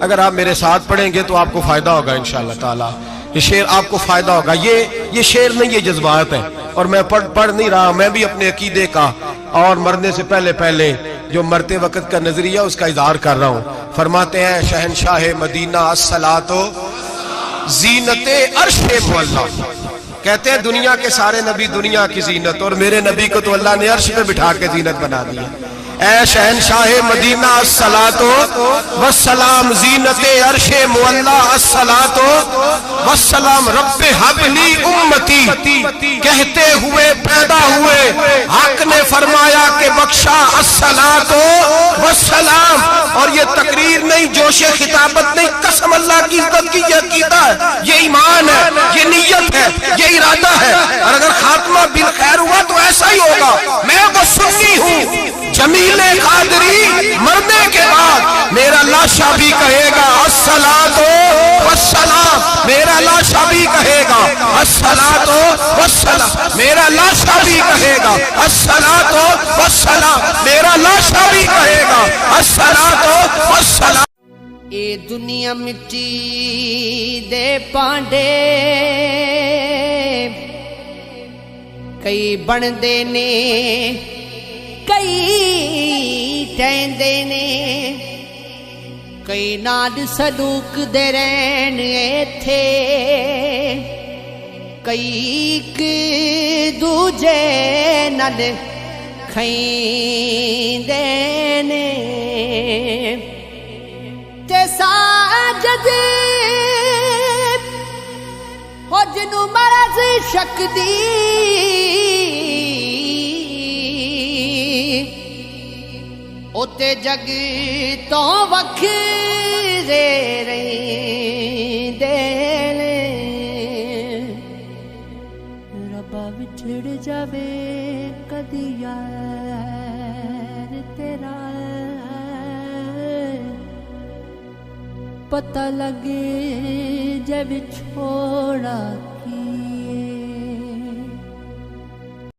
اگر آپ میرے ساتھ پڑھیں گے تو آپ کو فائدہ ہوگا انشاءاللہ تعالی، یہ شعر آپ کو فائدہ ہوگا۔ یہ شعر نہیں، یہ جذبات ہیں، اور میں پڑھ نہیں رہا، میں بھی اپنے عقیدے کا اور مرنے سے پہلے جو مرتے وقت کا نظریہ اس کا اظہار کر رہا ہوں۔ فرماتے ہیں شہنشاہ مدینہ الصلاۃ زینت عرش معلا، کہتے ہیں دنیا کے سارے نبی دنیا کی زینت، اور میرے نبی کو تو اللہ نے عرش پہ بٹھا کے زینت بنا دیا۔ اے شہنشاہ مدینہ الصلاۃ والسلام زینت عرش معلا، الصلاۃ والسلام رب حب لی امتی، کہتے ہوئے پیدا ہوئے حق نے فرمایا کہ بخشا الصلاۃ والسلام۔ اور یہ تقریر نہیں، جوش خطابت نہیں، قسم اللہ کی عزت کی، یہ عقیدہ ہے، یہ ایمان ہے، یہ نیت ہے، یہ ارادہ ہے، اور اگر خاتمہ بالخیر ہوا تو ایسا ہی ہوگا۔ میں وہ سنی ہوں جمیل قادری مرنے کے بعد میرا لاشا بھی کہے گا الصلاۃ والسلام، میرا لاشا بھی کہے گا الصلاۃ والسلام، میرا لاشا بھی کہے گا الصلاۃ والسلام، میرا لاشا بھی کہے گا الصلاۃ والسلام۔ اے دنیا مٹی دے پانڈے کئی بندے نے کئی ٹہندے نے کئی نال سلوک دے رہن ایتھے کئی ایک دوجے نال کھیندے نے تے ساجد ہو جنوں مرض شک دی اوتے جگ تو وکھرے رہندے نے ربا وچھڑ جاوے کدی یار تیرا پتہ لگے جب چھوڑا